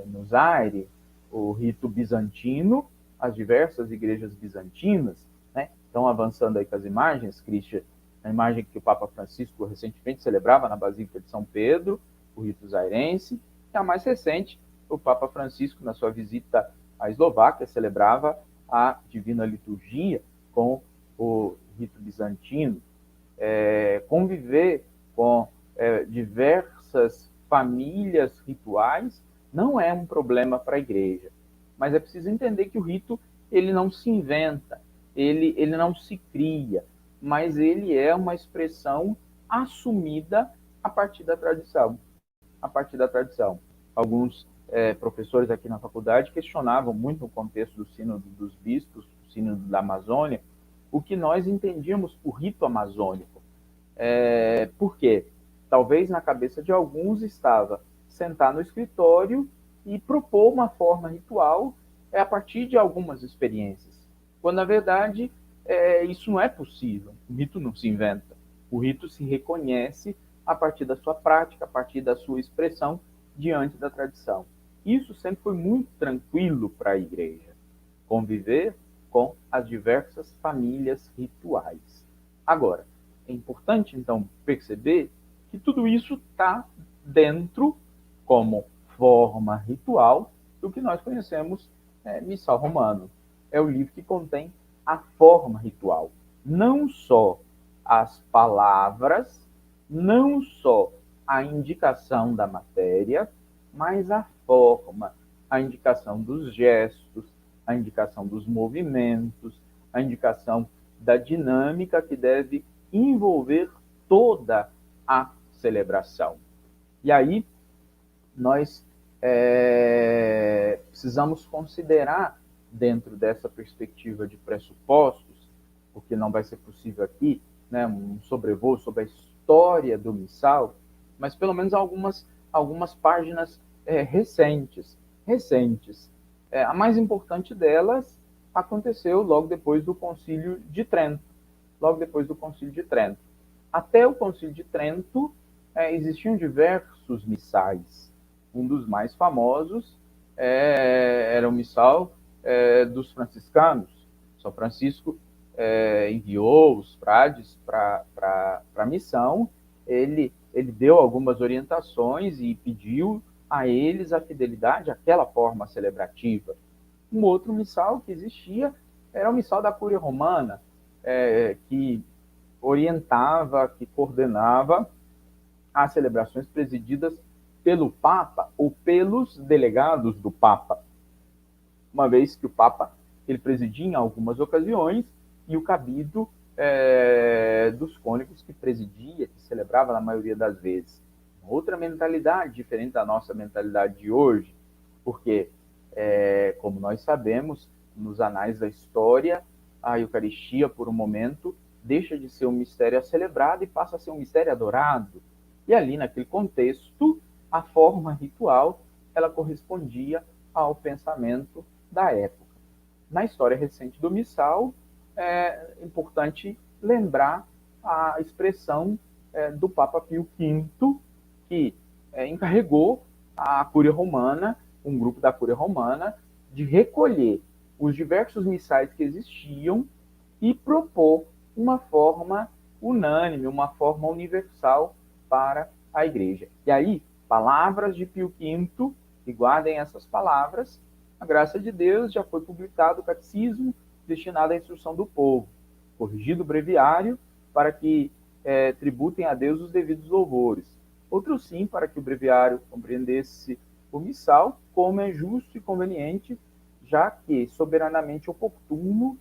no Zaire. O rito bizantino, as diversas igrejas bizantinas, né? Então, avançando aí com as imagens, Christian, a imagem que o Papa Francisco recentemente celebrava na Basílica de São Pedro, o rito zairense, e a mais recente, o Papa Francisco, na sua visita à Eslováquia, celebrava a Divina Liturgia com o rito bizantino. Conviver com diversas famílias rituais não é um problema para a igreja, mas é preciso entender que o rito ele não se inventa, ele não se cria, mas ele é uma expressão assumida a partir da tradição. Alguns professores aqui na faculdade questionavam muito no contexto do Sínodo dos Bispos, do Sínodo da Amazônia, o que nós entendíamos por rito amazônico. Por quê? Talvez na cabeça de alguns estava sentar no escritório e propor uma forma ritual a partir de algumas experiências, quando na verdade isso não é possível. O rito não se inventa, o rito se reconhece a partir da sua prática, a partir da sua expressão diante da tradição. Isso sempre foi muito tranquilo para a igreja, conviver com as diversas famílias rituais. Agora, é importante então perceber que tudo isso está dentro, como forma ritual, do que nós conhecemos missal romano. É o livro que contém a forma ritual. Não só as palavras, não só a indicação da matéria, mas a forma, a indicação dos gestos, a indicação dos movimentos, a indicação da dinâmica que deve envolver toda a celebração. E aí, nós precisamos considerar, dentro dessa perspectiva de pressupostos, porque não vai ser possível aqui, né, um sobrevoo sobre a história do missal, mas pelo menos algumas páginas recentes. A mais importante delas aconteceu logo depois do Concílio de Trento. Até o Concílio de Trento, existiam diversos missais. Um dos mais famosos era o missal dos franciscanos. São Francisco enviou os frades para a missão. Ele deu algumas orientações e pediu a eles a fidelidade àquela forma celebrativa. Um outro missal que existia era o missal da Cúria Romana, que orientava, que coordenava as celebrações presididas pelo Papa ou pelos delegados do Papa, uma vez que o Papa ele presidia em algumas ocasiões e o cabido dos cônegos que presidia, que celebrava na maioria das vezes. Outra mentalidade diferente da nossa mentalidade de hoje, porque, como nós sabemos, nos anais da história, a Eucaristia, por um momento, deixa de ser um mistério a celebrado e passa a ser um mistério adorado. E ali, naquele contexto, a forma ritual, ela correspondia ao pensamento da época. Na história recente do missal, é importante lembrar a expressão do Papa Pio V, que encarregou a Cúria Romana, um grupo da Cúria Romana, de recolher os diversos missais que existiam e propor uma forma unânime, uma forma universal para a Igreja. E aí, palavras de Pio V, e guardem essas palavras, a graça de Deus, já foi publicado o catecismo destinado à instrução do povo, corrigido o breviário para que tributem a Deus os devidos louvores. outros sim, para que o breviário compreendesse o missal, como é justo e conveniente, já que soberanamente oportuno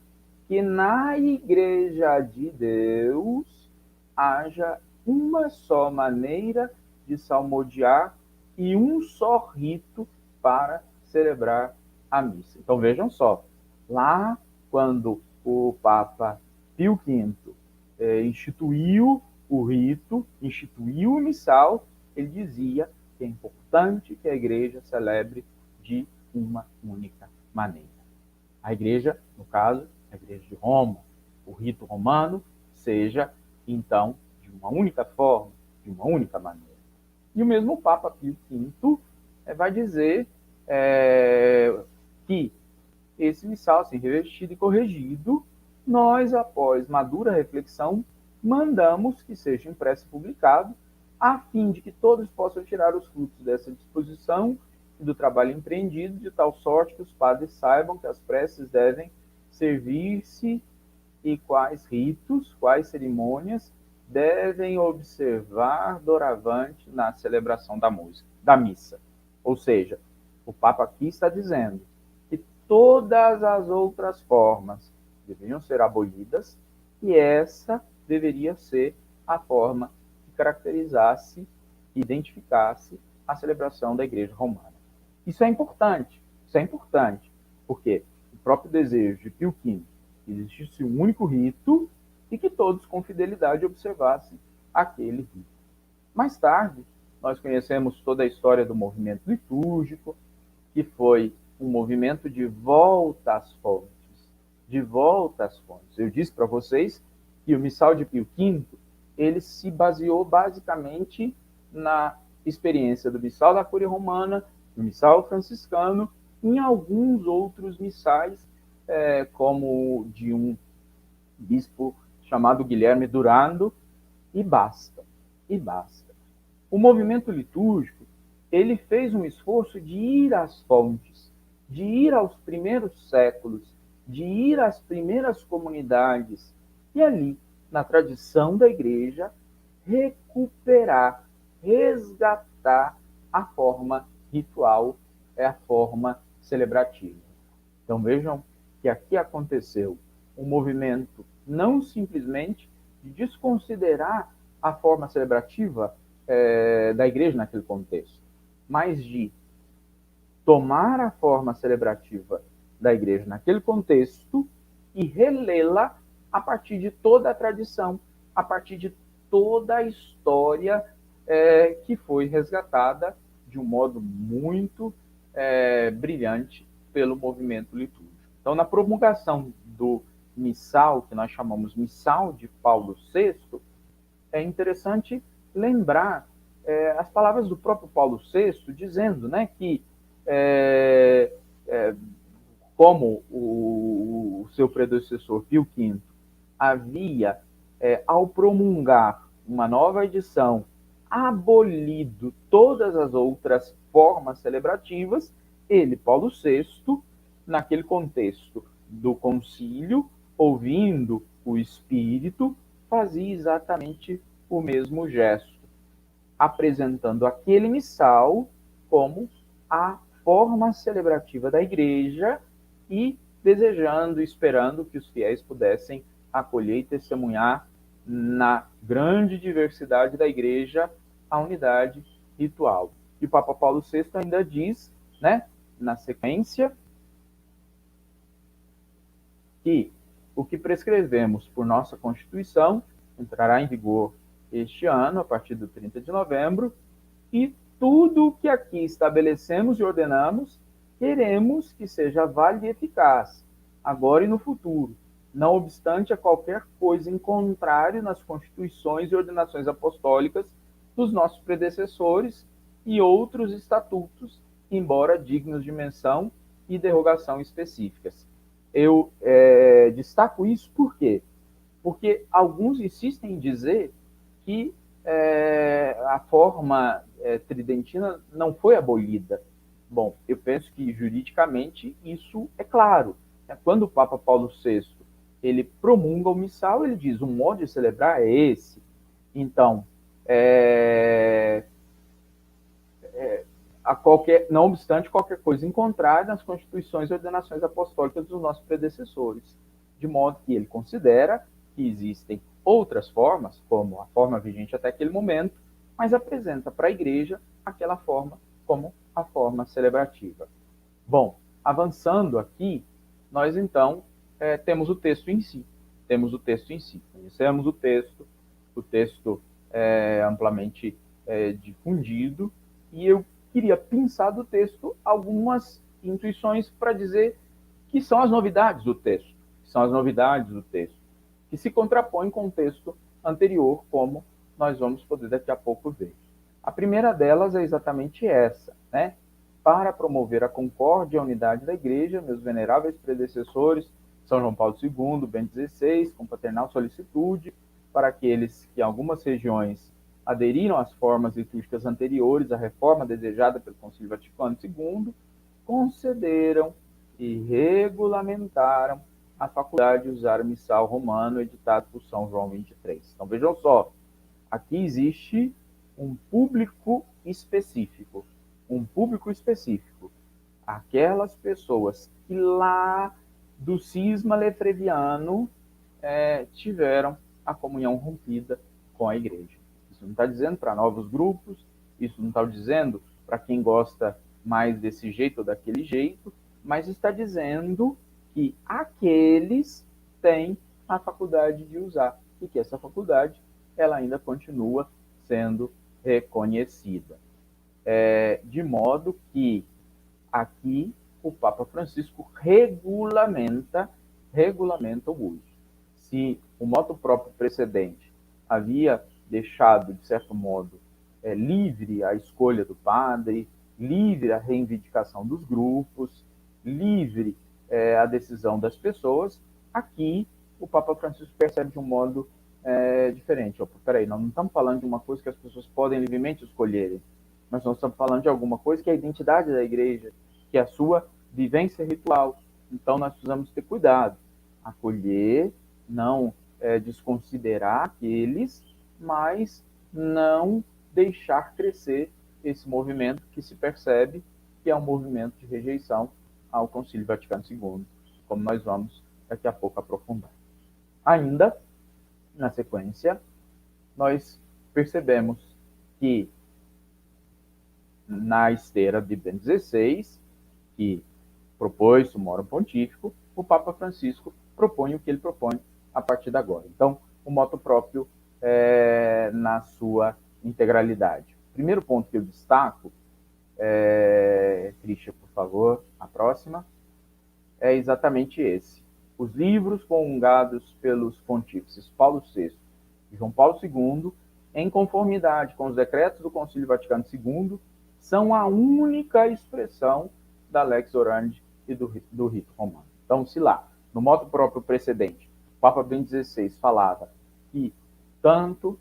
que na Igreja de Deus haja uma só maneira de salmodiar e um só rito para celebrar a missa. Então vejam só, lá quando o Papa Pio V instituiu o rito, instituiu o missal, ele dizia que é importante que a Igreja celebre de uma única maneira. A Igreja, no caso, a Igreja de Roma, o rito romano, seja, então, de uma única forma, de uma única maneira. E o mesmo Papa Pio V vai dizer que esse missal, assim, revestido e corrigido, nós, após madura reflexão, mandamos que seja impresso e publicado, a fim de que todos possam tirar os frutos dessa disposição e do trabalho empreendido, de tal sorte que os padres saibam que as preces devem servir-se e quais ritos, quais cerimônias devem observar doravante na celebração da missa. Ou seja, o Papa aqui está dizendo que todas as outras formas deveriam ser abolidas e essa deveria ser a forma que caracterizasse, que identificasse a celebração da Igreja Romana. Isso é importante, porque o próprio desejo de Pio V que existisse um único rito e que todos com fidelidade observassem aquele rito. Mais tarde, nós conhecemos toda a história do movimento litúrgico, que foi um movimento de volta às fontes. Eu disse para vocês que o missal de Pio V, ele se baseou basicamente na experiência do missal da Cúria Romana, do missal franciscano, em alguns outros missais, como de um bispo chamado Guilherme Durando, e basta. O movimento litúrgico, ele fez um esforço de ir às fontes, de ir aos primeiros séculos, de ir às primeiras comunidades, e ali, na tradição da Igreja, recuperar, resgatar a forma ritual, a forma celebrativa. Então vejam que aqui aconteceu um movimento não simplesmente de desconsiderar a forma celebrativa da Igreja naquele contexto, mas de tomar a forma celebrativa da Igreja naquele contexto e relê-la a partir de toda a tradição, a partir de toda a história que foi resgatada de um modo muito brilhante pelo movimento litúrgico. Então, na promulgação do missal, que nós chamamos missal de Paulo VI, é interessante lembrar as palavras do próprio Paulo VI, dizendo, né, que como o seu predecessor Pio V havia, ao promulgar uma nova edição, abolido todas as outras formas celebrativas, ele, Paulo VI, naquele contexto do concílio, ouvindo o Espírito, fazia exatamente o mesmo gesto, apresentando aquele missal como a forma celebrativa da Igreja e desejando, esperando que os fiéis pudessem acolher e testemunhar na grande diversidade da Igreja a unidade ritual. E o Papa Paulo VI ainda diz, né, na sequência, que o que prescrevemos por nossa Constituição entrará em vigor este ano, a partir do 30 de novembro, e tudo o que aqui estabelecemos e ordenamos, queremos que seja válido e eficaz, agora e no futuro, não obstante a qualquer coisa em contrário nas constituições e ordenações apostólicas dos nossos predecessores e outros estatutos, embora dignos de menção e derrogação específicas. Eu destaco isso por quê? Porque alguns insistem em dizer que a forma tridentina não foi abolida. Bom, eu penso que juridicamente isso é claro. Quando o Papa Paulo VI ele promulga o missal, ele diz: o modo de celebrar é esse. Então, não obstante qualquer coisa encontrada nas constituições e ordenações apostólicas dos nossos predecessores, de modo que ele considera que existem outras formas, como a forma vigente até aquele momento, mas apresenta para a Igreja aquela forma como a forma celebrativa. Bom, avançando aqui, nós então temos o texto em si. Conhecemos o texto é amplamente difundido, e eu queria pensar do texto algumas intuições para dizer que são as novidades do texto, que se contrapõem com o texto anterior, como nós vamos poder daqui a pouco ver. A primeira delas é exatamente essa, né? Para promover a concórdia e a unidade da Igreja, meus veneráveis predecessores, São João Paulo II, Bento XVI, com paternal solicitude, para aqueles que em algumas regiões aderiram às formas litúrgicas anteriores à reforma desejada pelo Concílio Vaticano II, concederam e regulamentaram a faculdade de usar o missal romano editado por São João XXIII. Então vejam só, aqui existe um público específico. Aquelas pessoas que lá do cisma lefreviano tiveram a comunhão rompida com a Igreja. Isso não está dizendo para novos grupos, isso não está dizendo para quem gosta mais desse jeito ou daquele jeito, mas está dizendo que aqueles têm a faculdade de usar e que essa faculdade ela ainda continua sendo reconhecida. De modo que aqui o Papa Francisco regulamenta o uso. Se o motu próprio precedente havia deixado, de certo modo, livre a escolha do padre, livre a reivindicação dos grupos, livre a decisão das pessoas, aqui o Papa Francisco percebe de um modo diferente. Peraí, nós não estamos falando de uma coisa que as pessoas podem livremente escolherem, mas nós estamos falando de alguma coisa que é a identidade da Igreja, que é a sua vivência ritual. Então nós precisamos ter cuidado, acolher, não desconsiderar aqueles, mas não deixar crescer esse movimento que se percebe que é um movimento de rejeição ao Concílio Vaticano II, como nós vamos daqui a pouco aprofundar. Ainda, na sequência, nós percebemos que na esteira de Bento XVI, que propôs o Morum Pontífico, o Papa Francisco propõe o que ele propõe a partir de agora. Então, o motu próprio na sua integralidade. O primeiro ponto que eu destaco, Christian, por favor, a próxima, é exatamente esse. Os livros comungados pelos pontífices Paulo VI e João Paulo II, em conformidade com os decretos do Concílio Vaticano II, são a única expressão da lex orandi e do rito romano. Então, se lá, no motu próprio precedente, o Papa Bento XVI falava que tanto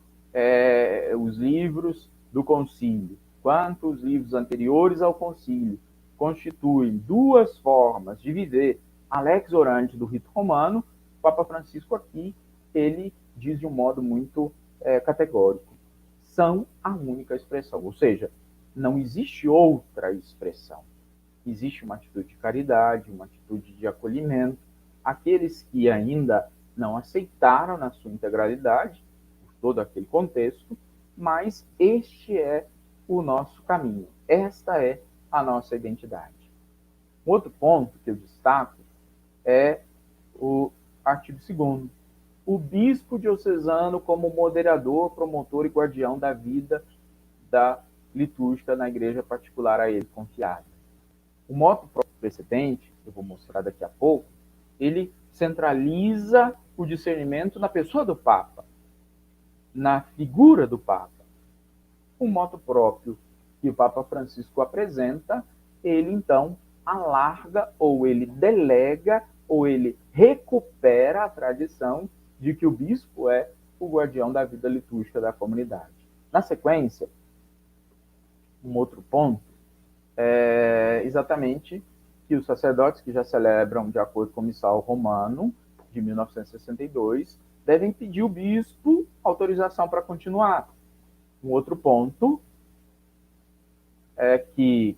os livros do concílio quanto os livros anteriores ao concílio constituem duas formas de viver a lex orandi do rito romano, o Papa Francisco aqui, ele diz de um modo muito categórico, são a única expressão, ou seja, não existe outra expressão. Existe uma atitude de caridade, uma atitude de acolhimento. Aqueles que ainda não aceitaram na sua integralidade, por todo aquele contexto, mas este é o nosso caminho. Esta é a nossa identidade. Outro ponto que eu destaco é o artigo 2º. O bispo diocesano como moderador, promotor e guardião da vida da litúrgica na igreja particular a ele confiada. O motu próprio precedente, eu vou mostrar daqui a pouco, ele centraliza o discernimento na pessoa do Papa, na figura do Papa. O motu próprio que o Papa Francisco apresenta, ele então alarga, ou ele delega, ou ele recupera a tradição de que o bispo é o guardião da vida litúrgica da comunidade. Na sequência, um outro ponto é exatamente que os sacerdotes que já celebram de acordo com o missal romano de 1962 devem pedir ao bispo autorização para continuar. Um outro ponto é que,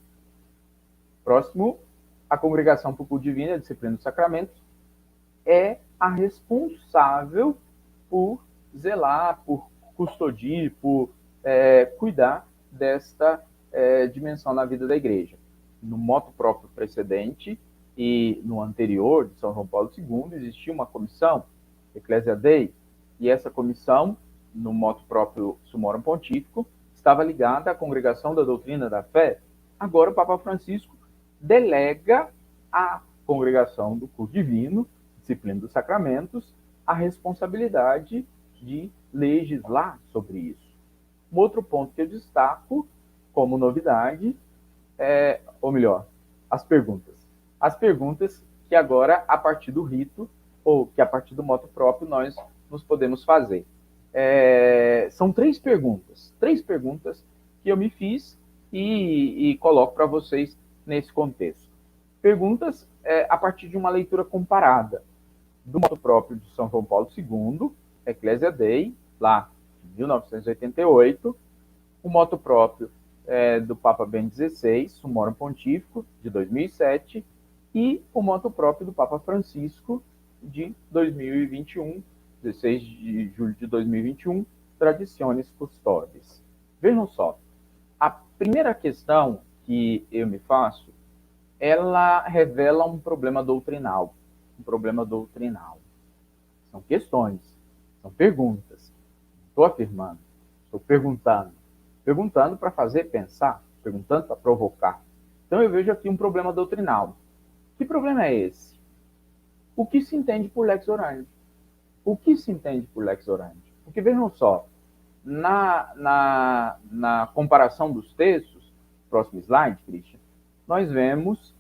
próximo, a Congregação para o Culto Divino e a Disciplina dos Sacramentos é a responsável por zelar, por custodiar, por cuidar desta dimensão na vida da igreja. No motu próprio precedente e no anterior, de São João Paulo II, existia uma comissão, Ecclesia Dei, e essa comissão, no motu próprio Summorum Pontífico, estava ligada à Congregação da Doutrina da Fé. Agora o Papa Francisco delega à Congregação do Culto Divino, Disciplina dos Sacramentos, a responsabilidade de legislar sobre isso. Um outro ponto que eu destaco como novidade ou melhor, as perguntas. As perguntas que agora, a partir do rito, ou que a partir do motu próprio, nós nos podemos fazer. São três perguntas que eu me fiz e coloco para vocês nesse contexto. Perguntas a partir de uma leitura comparada do motu próprio de São João Paulo II, Ecclesia Dei, lá de 1988, o motu próprio do Papa Bento XVI, Summorum Pontífico, de 2007, e o motu próprio do Papa Francisco, de 2021, 16 de julho de 2021, Traditionis Custodes. Vejam só, a primeira questão que eu me faço, ela revela um problema doutrinal. São questões, são perguntas. Não estou afirmando, estou perguntando. Perguntando para fazer pensar, perguntando para provocar. Então eu vejo aqui um problema doutrinal. Que problema é esse? O que se entende por lex orandi? Porque vejam só, na comparação dos textos, próximo slide, Christian, nós vemos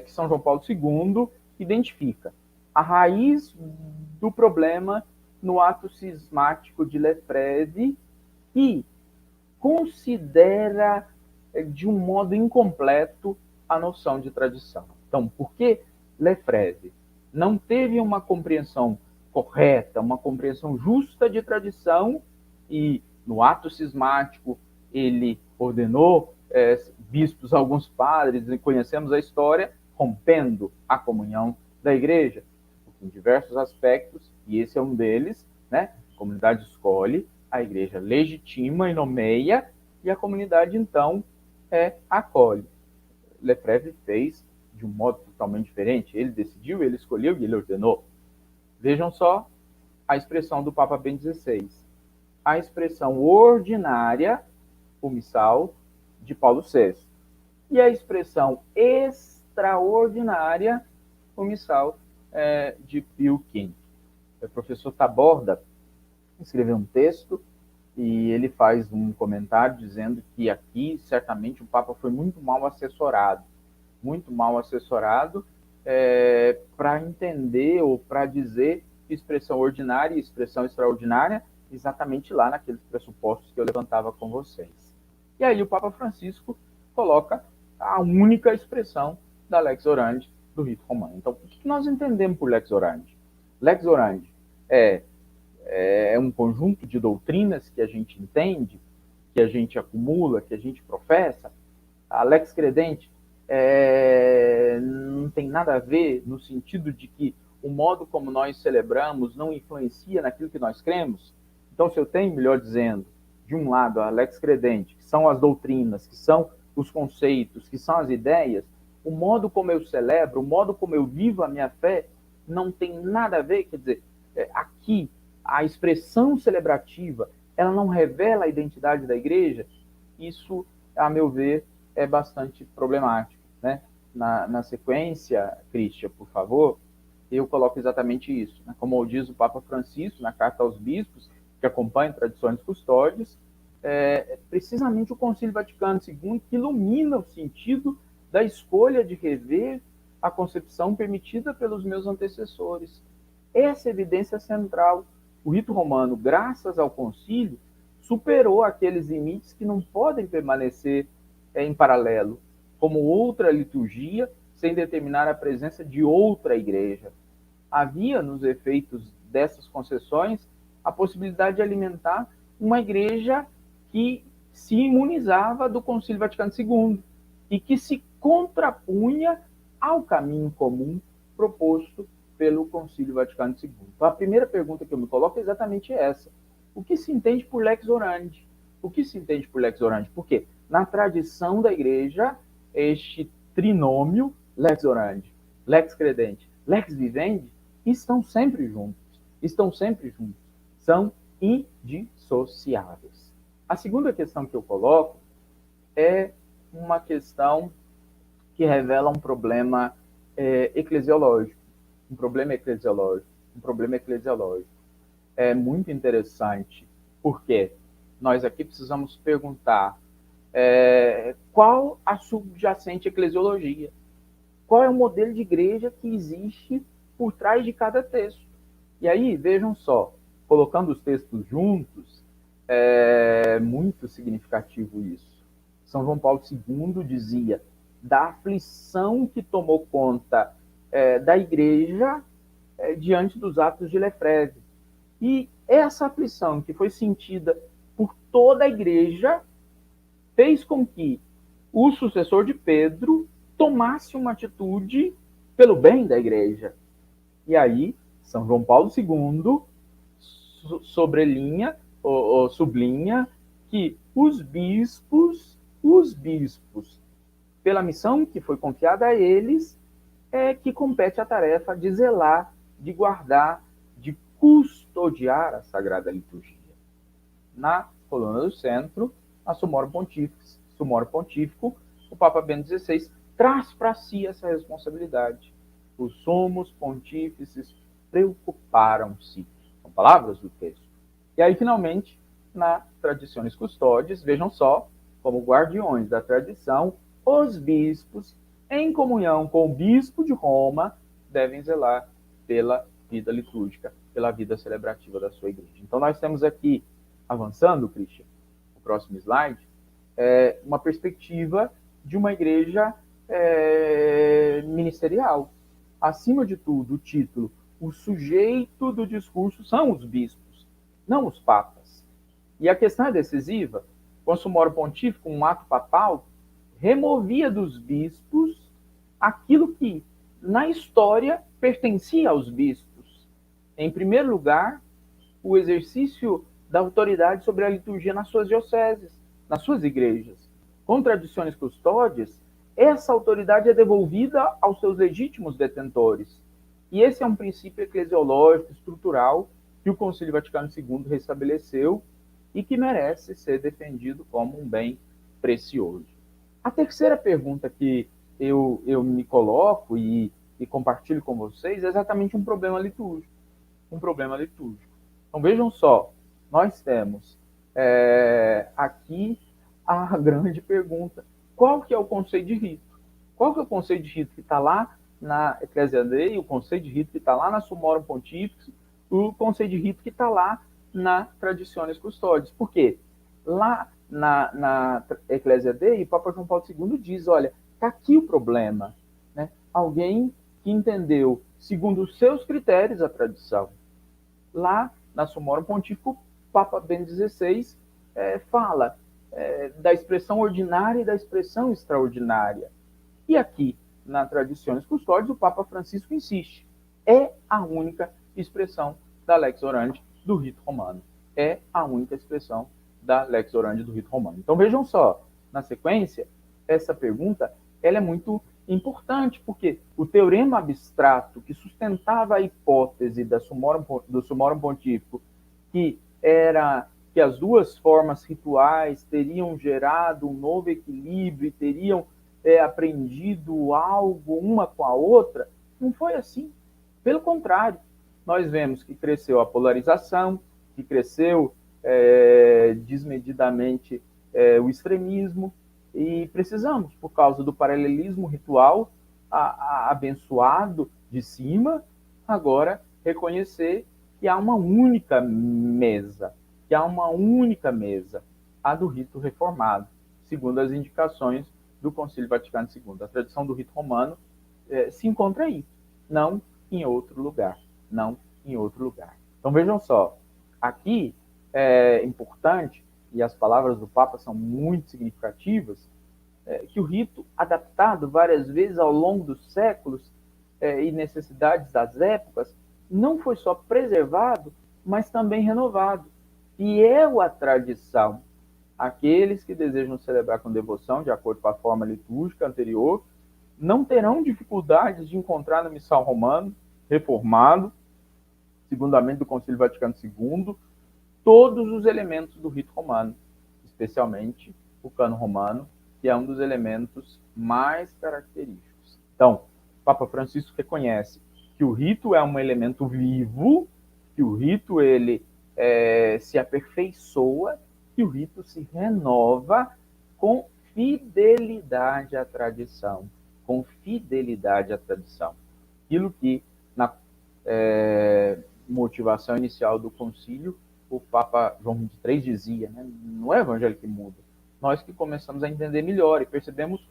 que São João Paulo II identifica a raiz do problema no ato cismático de Lefebvre e considera de um modo incompleto a noção de tradição. Então, por que Lefebvre não teve uma compreensão correta, uma compreensão justa de tradição e no ato cismático ele ordenou bispos, alguns padres, e conhecemos a história, rompendo a comunhão da igreja, em diversos aspectos, e esse é um deles, né? A comunidade escolhe, a igreja legitima e nomeia, e a comunidade, então, acolhe. Lefebvre fez de um modo totalmente diferente. Ele decidiu, ele escolheu e ele ordenou. Vejam só a expressão do Papa Bento XVI. A expressão ordinária, o missal, de Paulo VI. E a expressão extraordinária, o missal de Pio V. O professor Taborda escreveu um texto e ele faz um comentário dizendo que aqui, certamente, o Papa foi muito mal assessorado para entender ou para dizer expressão ordinária e expressão extraordinária exatamente lá naqueles pressupostos que eu levantava com vocês. E aí o Papa Francisco coloca a única expressão da lex orandi do rito romano. Então, o que nós entendemos por lex orandi? Lex orandi é um conjunto de doutrinas que a gente entende, que a gente acumula, que a gente professa. A lex credente não tem nada a ver no sentido de que o modo como nós celebramos não influencia naquilo que nós cremos. Então, se eu tenho, melhor dizendo, de um lado a lex credente, que são as doutrinas, que são os conceitos, que são as ideias, o modo como eu celebro, o modo como eu vivo a minha fé, não tem nada a ver, quer dizer, aqui, a expressão celebrativa, ela não revela a identidade da igreja, isso, a meu ver, é bastante problemático, né? Na sequência, Christian, por favor, eu coloco exatamente isso, né? Como diz o Papa Francisco, na carta aos bispos, que acompanham Traditionis Custodes, precisamente o Concílio Vaticano II que ilumina o sentido da escolha de rever a concepção permitida pelos meus antecessores. Essa evidência central. O rito romano, graças ao concílio, superou aqueles limites que não podem permanecer em paralelo, como outra liturgia, sem determinar a presença de outra igreja. Havia, nos efeitos dessas concessões, a possibilidade de alimentar uma igreja que se imunizava do Concílio Vaticano II e que se contrapunha ao caminho comum proposto pelo Concílio Vaticano II. Então, a primeira pergunta que eu me coloco é exatamente essa. O que se entende por lex orandi? O que se entende por lex orandi? Porque na tradição da Igreja, este trinômio, lex orandi, lex credente, lex vivendi, estão sempre juntos. Estão sempre juntos. São indissociáveis. A segunda questão que eu coloco é uma questão que revela um problema eclesiológico. Um problema eclesiológico. É muito interessante, porque nós aqui precisamos perguntar qual a subjacente eclesiologia? Qual é o modelo de igreja que existe por trás de cada texto? E aí, vejam só, colocando os textos juntos, é muito significativo isso. São João Paulo II dizia da aflição que tomou conta da igreja diante dos atos de Lefebvre. E essa aflição que foi sentida por toda a igreja fez com que o sucessor de Pedro tomasse uma atitude pelo bem da igreja. E aí, São João Paulo II sublinha que os bispos, pela missão que foi confiada a eles, que compete a tarefa de zelar, de guardar, de custodiar a Sagrada Liturgia. Na coluna do centro, a Sumorum Pontífico, o Papa Bento XVI traz para si essa responsabilidade. Os sumos pontífices preocuparam-se. São palavras do texto. E aí, finalmente, na Traditionis Custodes, vejam só, como guardiões da tradição, os bispos, em comunhão com o bispo de Roma, devem zelar pela vida litúrgica, pela vida celebrativa da sua igreja. Então, nós temos aqui, avançando, Christian, o próximo slide, uma perspectiva de uma igreja ministerial. Acima de tudo, o título, o sujeito do discurso são os bispos, não os papas. E a questão é decisiva. O Sumorum Pontífico, um ato papal, removia dos bispos aquilo que, na história, pertencia aos bispos. Em primeiro lugar, o exercício da autoridade sobre a liturgia nas suas dioceses, nas suas igrejas. Com Traditionis Custodes, essa autoridade é devolvida aos seus legítimos detentores. E esse é um princípio eclesiológico, estrutural, que o Concílio Vaticano II restabeleceu e que merece ser defendido como um bem precioso. A terceira pergunta que eu me coloco e compartilho com vocês é exatamente um problema litúrgico. Então, vejam só, nós temos aqui a grande pergunta. Qual que é o conceito de rito? Qual que é o conceito de rito que está lá na Ecclesia Dei, o conceito de rito que está lá na Sumorum Pontífice, o conceito de rito que está lá na Traditionis Custodes? Por quê? Lá na Ecclesia Dei, o Papa João Paulo II diz, olha, está aqui o problema. Né? Alguém que entendeu, segundo os seus critérios, a tradição. Lá na Sumorum Pontífico, o Papa Bento XVI fala da expressão ordinária e da expressão extraordinária. E aqui, na Traditionis Custodes, o Papa Francisco insiste. É a única expressão da Lex Orandi do rito romano. É a única expressão da Lex Orandi do rito romano. Então, vejam só, na sequência, essa pergunta ela é muito importante, porque o teorema abstrato que sustentava a hipótese do Sumorum Pontífico, que era que as duas formas rituais teriam gerado um novo equilíbrio e teriam aprendido algo uma com a outra, não foi assim. Pelo contrário, nós vemos que cresceu a polarização, que cresceu desmedidamente o extremismo, e precisamos, por causa do paralelismo ritual abençoado de cima, agora reconhecer que há uma única mesa, a do rito reformado, segundo as indicações do Concílio Vaticano II. A tradição do rito romano se encontra aí, não em outro lugar. Então vejam só, aqui é importante e as palavras do Papa são muito significativas, que o rito, adaptado várias vezes ao longo dos séculos e necessidades das épocas, não foi só preservado, mas também renovado. Fiel à tradição, aqueles que desejam celebrar com devoção, de acordo com a forma litúrgica anterior, não terão dificuldades de encontrar no Missal Romano, reformado, segundamente do Concílio Vaticano II, todos os elementos do rito romano, especialmente o Cânon Romano, que é um dos elementos mais característicos. Então, o Papa Francisco reconhece que o rito é um elemento vivo, que o rito ele se aperfeiçoa, que o rito se renova com fidelidade à tradição, com fidelidade à tradição. Aquilo que na motivação inicial do concílio o Papa João XXIII dizia, né? Não é o evangelho que muda, nós que começamos a entender melhor e percebemos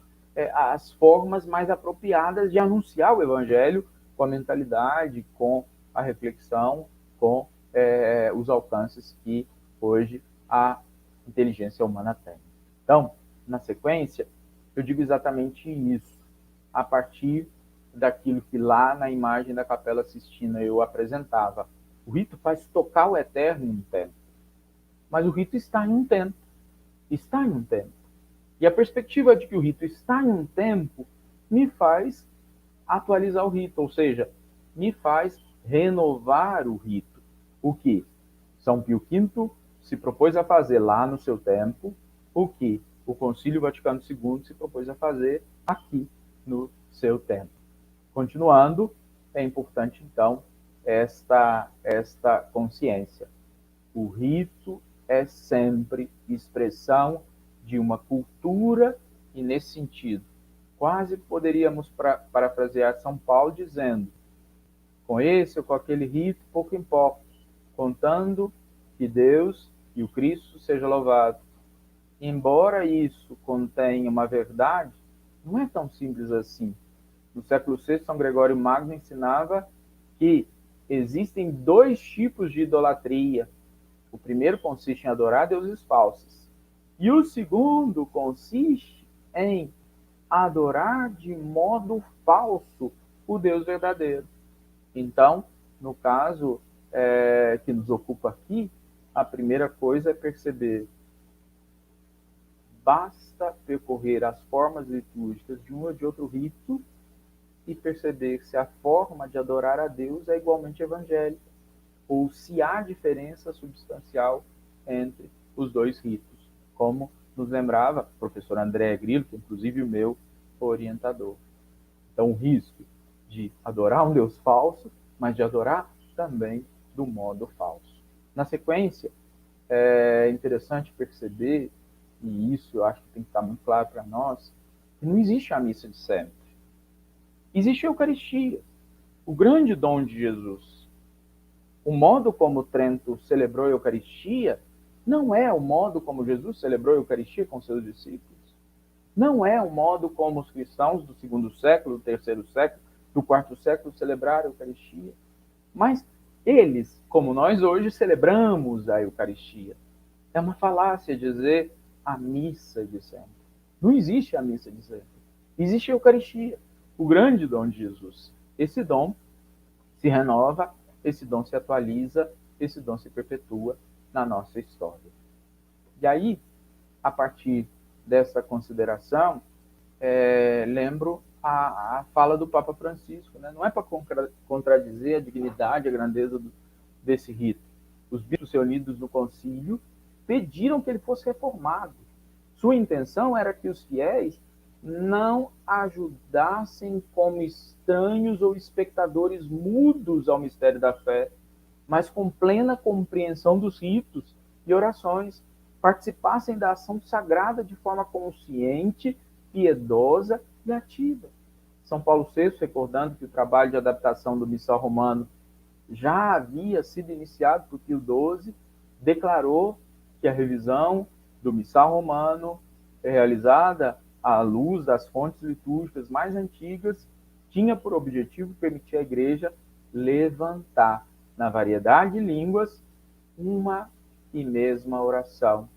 as formas mais apropriadas de anunciar o evangelho com a mentalidade, com a reflexão, com os alcances que hoje a inteligência humana tem. Então, na sequência, eu digo exatamente isso, a partir daquilo que lá na imagem da Capela Sistina eu apresentava. O rito faz tocar o eterno em um tempo, mas o rito está em um tempo. Está em um tempo. E a perspectiva de que o rito está em um tempo me faz atualizar o rito, ou seja, me faz renovar o rito. O que São Pio V se propôs a fazer lá no seu tempo, o que o Concílio Vaticano II se propôs a fazer aqui no seu tempo. Continuando, é importante, então, esta consciência. O rito é sempre expressão de uma cultura e, nesse sentido, quase poderíamos parafrasear São Paulo dizendo: com esse ou com aquele rito, pouco importa, contando que Deus e o Cristo seja louvado. Embora isso contenha uma verdade, não é tão simples assim. No século VI, São Gregório Magno ensinava que existem 2 tipos de idolatria. O primeiro consiste em adorar deuses falsos. E o segundo consiste em adorar de modo falso o Deus verdadeiro. Então, no caso que nos ocupa aqui, a primeira coisa é perceber: basta percorrer as formas litúrgicas de um ou de outro rito e perceber se a forma de adorar a Deus é igualmente evangélica, ou se há diferença substancial entre os 2 ritos, como nos lembrava o professor André Grillo, que é inclusive o meu orientador. Então, o risco de adorar um Deus falso, mas de adorar também do modo falso. Na sequência, é interessante perceber, e isso eu acho que tem que estar muito claro para nós, que não existe a missa de sempre. Existe a Eucaristia, o grande dom de Jesus. O modo como Trento celebrou a Eucaristia não é o modo como Jesus celebrou a Eucaristia com seus discípulos. Não é o modo como os cristãos do 2º século, do 3º século, do 4º século celebraram a Eucaristia. Mas eles, como nós hoje, celebramos a Eucaristia. É uma falácia dizer a missa de sempre. Não existe a missa de sempre. Existe a Eucaristia, o grande dom de Jesus. Esse dom se renova, esse dom se atualiza, esse dom se perpetua na nossa história. E aí, a partir dessa consideração, lembro a fala do Papa Francisco, né? Não é para contradizer a dignidade, a grandeza desse rito. Os bispos reunidos no concílio pediram que ele fosse reformado. Sua intenção era que os fiéis não ajudassem como estranhos ou espectadores mudos ao mistério da fé, mas com plena compreensão dos ritos e orações, participassem da ação sagrada de forma consciente, piedosa e ativa. São Paulo VI, recordando que o trabalho de adaptação do Missal Romano já havia sido iniciado por Pio XII, declarou que a revisão do Missal Romano, realizada à luz das fontes litúrgicas mais antigas, tinha por objetivo permitir à Igreja levantar, na variedade de línguas, uma e mesma oração,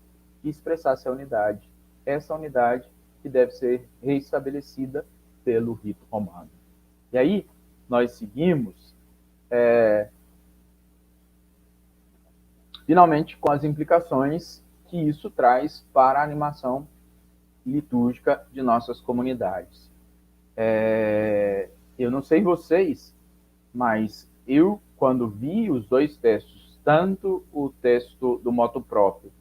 que expressasse a unidade. Essa unidade que deve ser reestabelecida pelo rito romano. E aí, nós seguimos, finalmente, com as implicações que isso traz para a animação litúrgica de nossas comunidades. Eu não sei vocês, mas eu, quando vi os dois textos, tanto o texto do motu proprio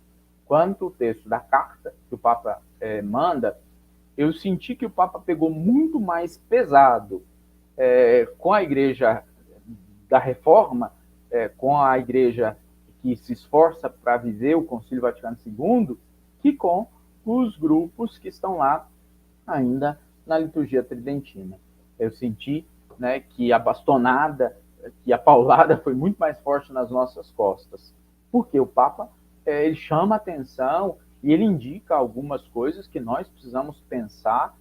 quanto o texto da carta que o Papa manda, eu senti que o Papa pegou muito mais pesado com a Igreja da Reforma, com a Igreja que se esforça para viver o Concílio Vaticano II, que com os grupos que estão lá ainda na liturgia tridentina. Eu senti, né, que a bastonada, que a paulada foi muito mais forte nas nossas costas, porque o Papa ele chama atenção e ele indica algumas coisas que nós precisamos pensar,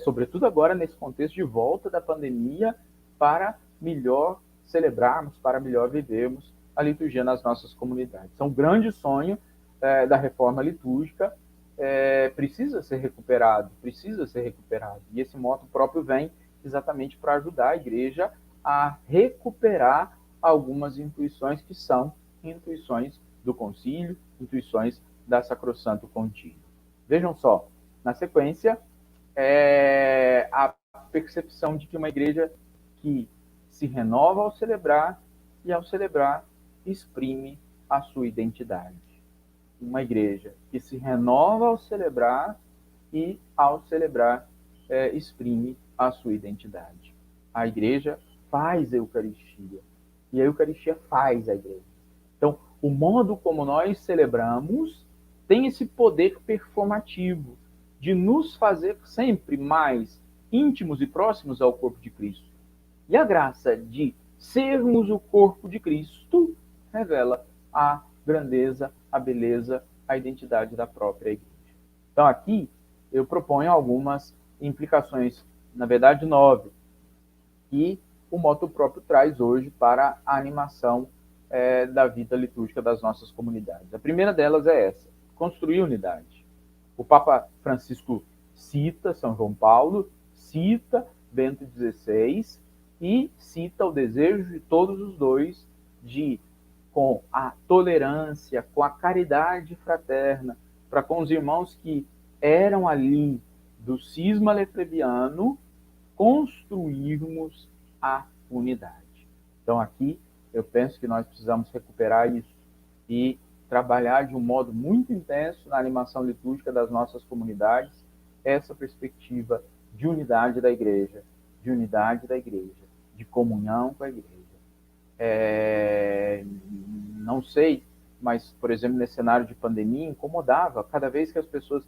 sobretudo agora nesse contexto de volta da pandemia, para melhor celebrarmos, para melhor vivermos a liturgia nas nossas comunidades. É um grande sonho da reforma litúrgica, precisa ser recuperado. E esse motu próprio vem exatamente para ajudar a Igreja a recuperar algumas intuições que são intuições do concílio, intuições da Sacrosanto Concílio. Vejam só, na sequência, a percepção de que uma Igreja que se renova ao celebrar e, ao celebrar, exprime a sua identidade. Uma Igreja que se renova ao celebrar e, ao celebrar, exprime a sua identidade. A Igreja faz a Eucaristia e a Eucaristia faz a Igreja. Então, o modo como nós celebramos tem esse poder performativo de nos fazer sempre mais íntimos e próximos ao corpo de Cristo. E a graça de sermos o corpo de Cristo revela a grandeza, a beleza, a identidade da própria Igreja. Então, aqui, eu proponho algumas implicações, na verdade, 9, que o motu próprio traz hoje para a animação da vida litúrgica das nossas comunidades. A primeira delas é essa: construir unidade. O Papa Francisco cita São João Paulo, cita Bento XVI e cita o desejo de todos os dois de, com a tolerância, com a caridade fraterna, para com os irmãos que eram ali do cisma lefebvriano, construirmos a unidade. Então, aqui, eu penso que nós precisamos recuperar isso e trabalhar de um modo muito intenso na animação litúrgica das nossas comunidades essa perspectiva de unidade da Igreja, de comunhão com a Igreja. Não sei, mas, por exemplo, nesse cenário de pandemia, incomodava cada vez que as pessoas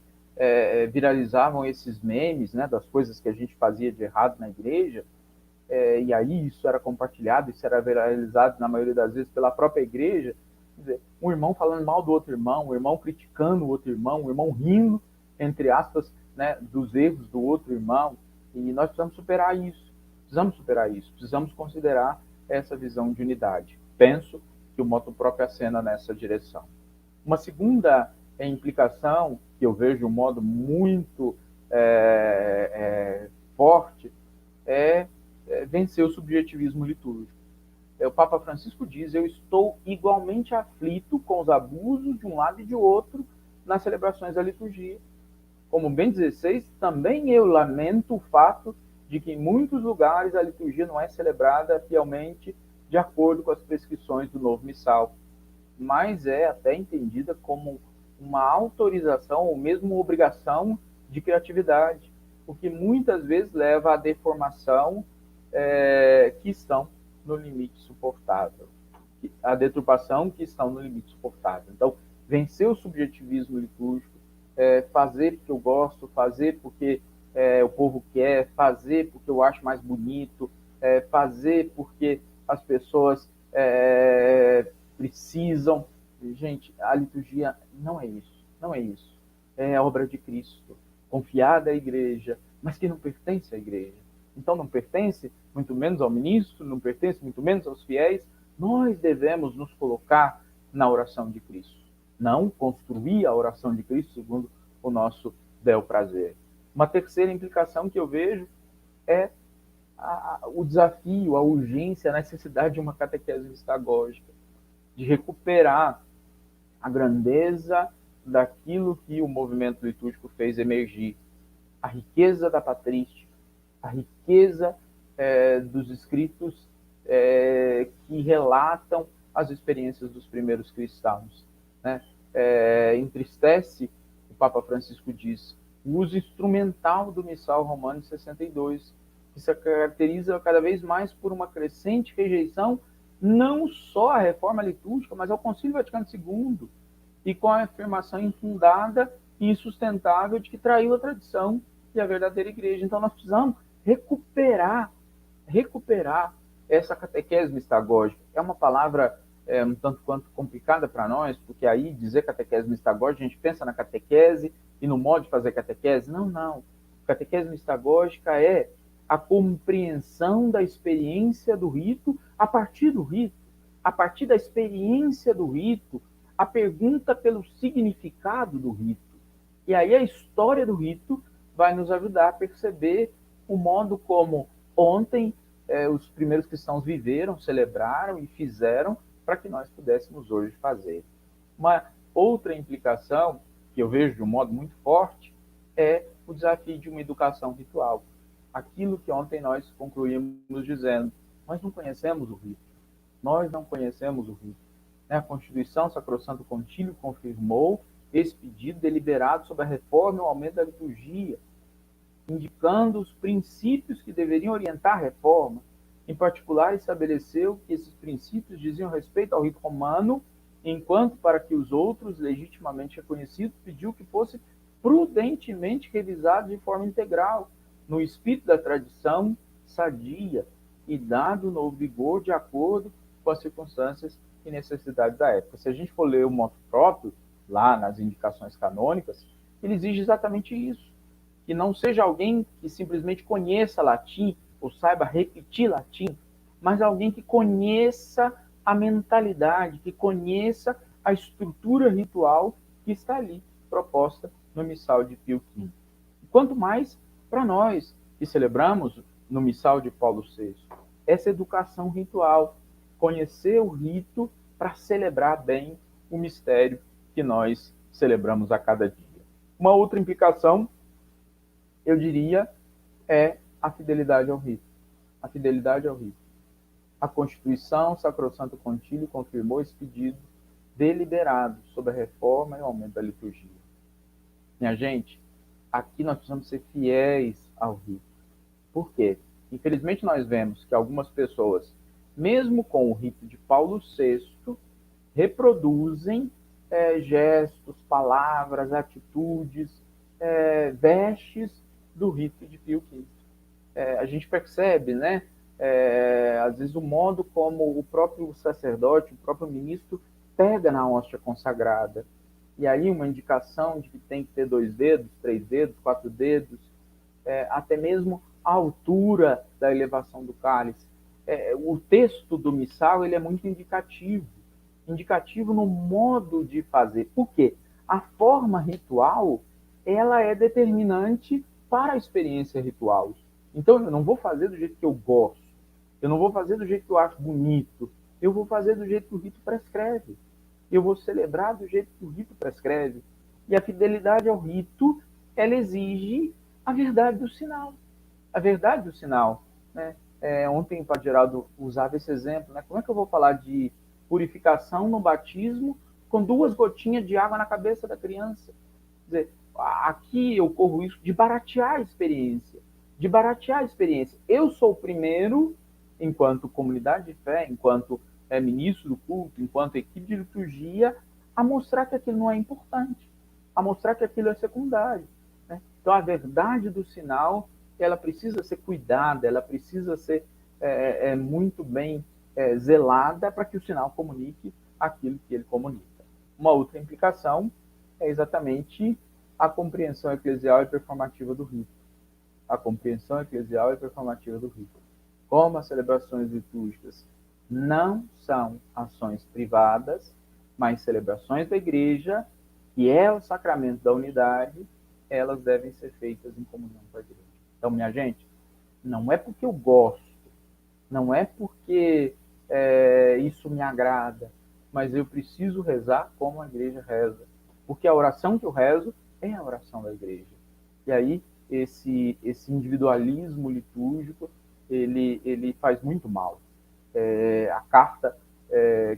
viralizavam esses memes, né, das coisas que a gente fazia de errado na Igreja, e aí isso era compartilhado, isso era viralizado, na maioria das vezes, pela própria Igreja. Quer dizer, um irmão falando mal do outro irmão, um irmão criticando o outro irmão, um irmão rindo, entre aspas, né, dos erros do outro irmão. E nós precisamos superar isso, precisamos considerar essa visão de unidade. Penso que o motu próprio acena nessa direção. Uma segunda implicação, que eu vejo de um modo muito forte, é vencer o subjetivismo litúrgico. O Papa Francisco diz: eu estou igualmente aflito com os abusos de um lado e de outro nas celebrações da liturgia. Como Bento XVI, também eu lamento o fato de que em muitos lugares a liturgia não é celebrada fielmente de acordo com as prescrições do novo missal, mas é até entendida como uma autorização ou mesmo uma obrigação de criatividade, o que muitas vezes leva à deformação que estão no limite suportável, a deturpação que estão no limite suportável. Então, vencer o subjetivismo litúrgico, fazer porque eu gosto, fazer porque o povo quer, fazer porque eu acho mais bonito, fazer porque as pessoas precisam. Gente, a liturgia não é isso. É a obra de Cristo, confiada à Igreja, mas que não pertence à Igreja. Então não pertence muito menos ao ministro, não pertence muito menos aos fiéis. Nós devemos nos colocar na oração de Cristo. não construir a oração de Cristo segundo o nosso bel prazer. Uma terceira implicação que eu vejo é o desafio, a urgência, a necessidade de uma catequese mistagógica, de recuperar a grandeza daquilo que o movimento litúrgico fez emergir, a riqueza da patrística, a riqueza dos escritos que relatam as experiências dos primeiros cristãos. Né? Entristece, o Papa Francisco diz, o uso instrumental do Missal Romano 62, que se caracteriza cada vez mais por uma crescente rejeição não só à reforma litúrgica, mas ao Concílio Vaticano II, e com a afirmação infundada e insustentável de que traiu a tradição e a verdadeira igreja. Então nós precisamos recuperar essa catequese mistagógica. É uma palavra um tanto quanto complicada para nós, porque aí dizer catequese mistagógica, a gente pensa na catequese e no modo de fazer catequese. Não. Catequese mistagógica é a compreensão da experiência do rito a partir do rito, a partir da experiência do rito, a pergunta pelo significado do rito. E aí a história do rito vai nos ajudar a perceber o modo como ontem os primeiros cristãos viveram, celebraram e fizeram para que nós pudéssemos hoje fazer. Uma outra implicação que eu vejo de um modo muito forte é o desafio de uma educação ritual. Aquilo que ontem nós concluímos dizendo, nós não conhecemos o rito. Nós não conhecemos o rito. A Constituição Sacrosanto Concílio confirmou esse pedido deliberado sobre a reforma e o aumento da liturgia, indicando os princípios que deveriam orientar a reforma. Em particular, estabeleceu que esses princípios diziam respeito ao rito romano, enquanto para que os outros, legitimamente reconhecidos, pediu que fosse prudentemente revisado de forma integral, no espírito da tradição sadia e dado novo vigor de acordo com as circunstâncias e necessidades da época. Se a gente for ler o motu proprio, lá nas indicações canônicas, ele exige exatamente isso, que não seja alguém que simplesmente conheça latim ou saiba repetir latim, mas alguém que conheça a mentalidade, que conheça a estrutura ritual que está ali proposta no Missal de Pio V. Quanto mais para nós que celebramos no Missal de Paulo VI, essa educação ritual, conhecer o rito para celebrar bem o mistério que nós celebramos a cada dia. Uma outra implicação, eu diria, é a fidelidade ao rito. A fidelidade ao rito. A Constituição Sacrosanto Concílio confirmou esse pedido deliberado sobre a reforma e o aumento da liturgia. Minha gente, aqui nós precisamos ser fiéis ao rito. Por quê? Infelizmente nós vemos que algumas pessoas, mesmo com o rito de Paulo VI, reproduzem gestos, palavras, atitudes, vestes do rito de Pio V. A gente percebe, né? Às vezes o modo como o próprio sacerdote, o próprio ministro, pega na hóstia consagrada. E aí uma indicação de que tem que ter 2 dedos, 3 dedos, 4 dedos, até mesmo a altura da elevação do cálice. O texto do missal ele é muito indicativo no modo de fazer. Por quê? A forma ritual ela é determinante para a experiência ritual. Então, eu não vou fazer do jeito que eu gosto, eu não vou fazer do jeito que eu acho bonito, eu vou fazer do jeito que o rito prescreve. Eu vou celebrar do jeito que o rito prescreve. E a fidelidade ao rito, ela exige a verdade do sinal. A verdade do sinal. Né? Ontem o Padre Geraldo usava esse exemplo. Né? Como é que eu vou falar de purificação no batismo com 2 gotinhas de água na cabeça da criança? Quer dizer, aqui eu corro isso de baratear a experiência. De baratear a experiência. Eu sou o primeiro, enquanto comunidade de fé, enquanto ministro do culto, enquanto equipe de liturgia, a mostrar que aquilo não é importante, a mostrar que aquilo é secundário. Né? Então, a verdade do sinal, ela precisa ser cuidada, ela precisa ser muito bem zelada para que o sinal comunique aquilo que ele comunica. Uma outra implicação é exatamente a compreensão eclesial e performativa do rito. A compreensão eclesial e performativa do rito. Como as celebrações litúrgicas não são ações privadas, mas celebrações da igreja, que é o sacramento da unidade, elas devem ser feitas em comunhão com a igreja. Então, minha gente, não é porque eu gosto, não é porque isso me agrada, mas eu preciso rezar como a igreja reza, porque a oração que eu rezo é a oração da igreja. E aí, esse individualismo litúrgico, ele faz muito mal. A carta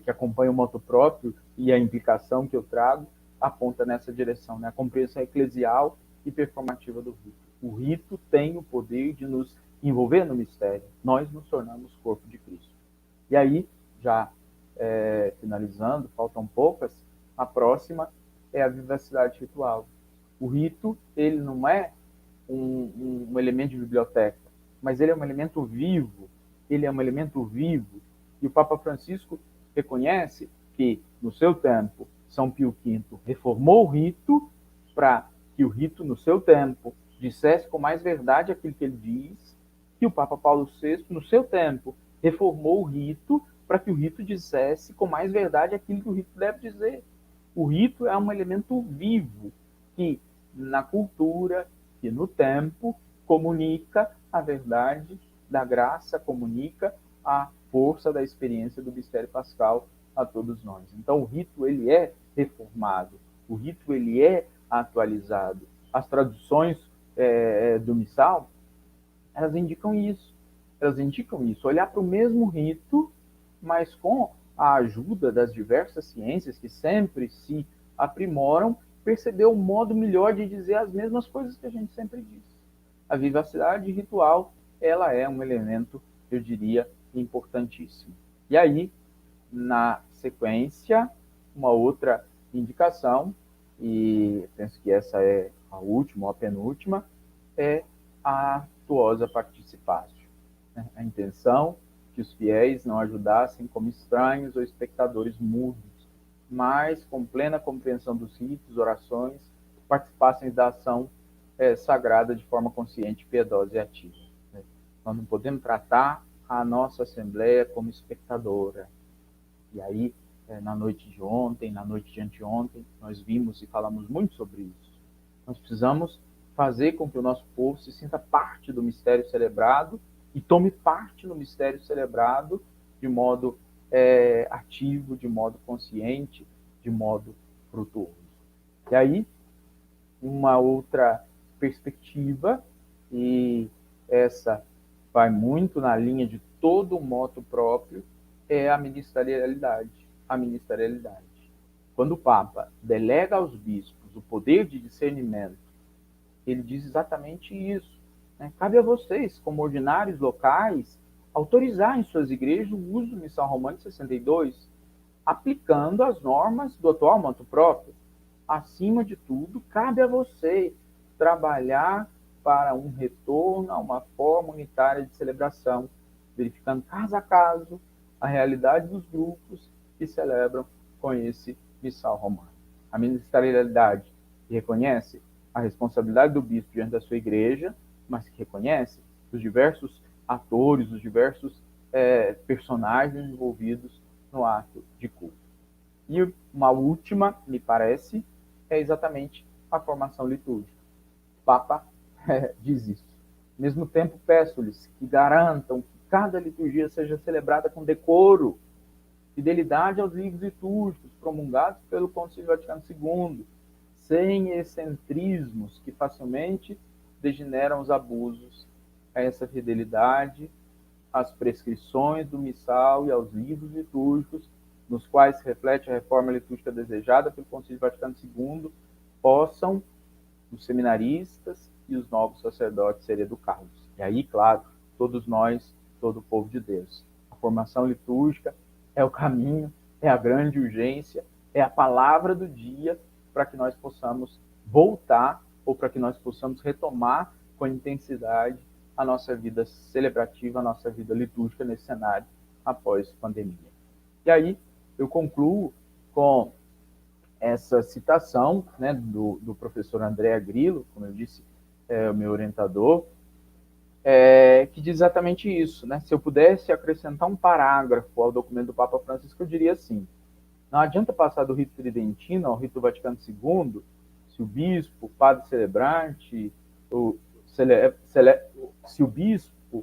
que acompanha o moto próprio e a implicação que eu trago aponta nessa direção, né? A compreensão eclesial e performativa do rito. O rito tem o poder de nos envolver no mistério. Nós nos tornamos corpo de Cristo. E aí, já finalizando, faltam poucas, a próxima é a vivacidade ritual. O rito, ele não é um elemento de biblioteca, mas ele é um elemento vivo. Ele é um elemento vivo. E o Papa Francisco reconhece que, no seu tempo, São Pio V reformou o rito para que o rito, no seu tempo, dissesse com mais verdade aquilo que ele diz, que o Papa Paulo VI, no seu tempo, reformou o rito para que o rito dissesse com mais verdade aquilo que o rito deve dizer. O rito é um elemento vivo que, na cultura, que no tempo, comunica a verdade da graça, comunica a força da experiência do mistério pascal a todos nós. Então, o rito, ele é reformado, o rito, ele é atualizado. As traduções do missal, elas indicam isso. Olhar para o mesmo rito, mas com a ajuda das diversas ciências que sempre se aprimoram, perceber um modo melhor de dizer as mesmas coisas que a gente sempre diz. A vivacidade ritual, ela é um elemento, eu diria, importantíssimo. E aí, na sequência, uma outra indicação, e penso que essa é a última ou a penúltima, é a atuosa participatio. A intenção que os fiéis não ajudassem como estranhos ou espectadores mudos, mas com plena compreensão dos ritos, orações, participassem da ação sagrada de forma consciente, piedosa e ativa. Nós não podemos tratar a nossa Assembleia como espectadora. E aí, na noite de ontem, na noite de anteontem, nós vimos e falamos muito sobre isso. Nós precisamos fazer com que o nosso povo se sinta parte do mistério celebrado e tome parte no mistério celebrado de modo ativo, de modo consciente, de modo frutuoso. E aí, uma outra perspectiva, e essa vai muito na linha de todo o moto próprio, é a ministerialidade. A ministerialidade. Quando o Papa delega aos bispos o poder de discernimento, ele diz exatamente isso. Né? Cabe a vocês, como ordinários locais, autorizar em suas igrejas o uso do Missal Romano 62, aplicando as normas do atual moto próprio. Acima de tudo, cabe a você trabalhar para um retorno a uma forma unitária de celebração, verificando caso a caso a realidade dos grupos que celebram com esse missal romano. A ministerialidade que reconhece a responsabilidade do bispo diante da sua igreja, mas que reconhece os diversos atores, os diversos personagens envolvidos no ato de culto. E uma última, me parece, é exatamente a formação litúrgica. O Papa diz isso. Ao mesmo tempo, peço-lhes que garantam que cada liturgia seja celebrada com decoro, fidelidade aos livros litúrgicos promulgados pelo Concílio Vaticano II, sem excentrismos que facilmente degeneram os abusos a essa fidelidade, às prescrições do missal e aos livros litúrgicos, nos quais se reflete a reforma litúrgica desejada pelo Concílio Vaticano II, possam os seminaristas e os novos sacerdotes ser educados. E aí, claro, todos nós, todo o povo de Deus. A formação litúrgica é o caminho, é a grande urgência, é a palavra do dia para que nós possamos voltar ou para que nós possamos retomar com intensidade a nossa vida celebrativa, a nossa vida litúrgica nesse cenário após pandemia. E aí eu concluo com essa citação, né, do professor André Grillo, como eu disse, o meu orientador, que diz exatamente isso. Né? Se eu pudesse acrescentar um parágrafo ao documento do Papa Francisco, eu diria assim: Não adianta passar do rito tridentino ao rito Vaticano II, se o bispo, o padre celebrante, se o bispo,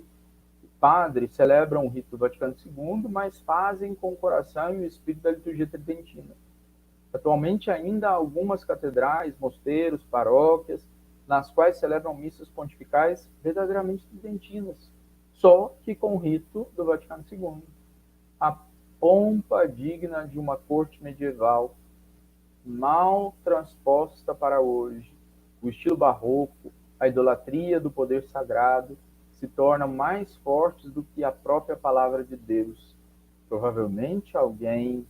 o padre celebram o rito do Vaticano II, mas fazem com o coração e o espírito da liturgia tridentina. Atualmente ainda há algumas catedrais, mosteiros, paróquias, nas quais celebram missas pontificais verdadeiramente tridentinas, só que com o rito do Vaticano II. A pompa digna de uma corte medieval, mal transposta para hoje, o estilo barroco, a idolatria do poder sagrado, se tornam mais fortes do que a própria palavra de Deus. Provavelmente alguém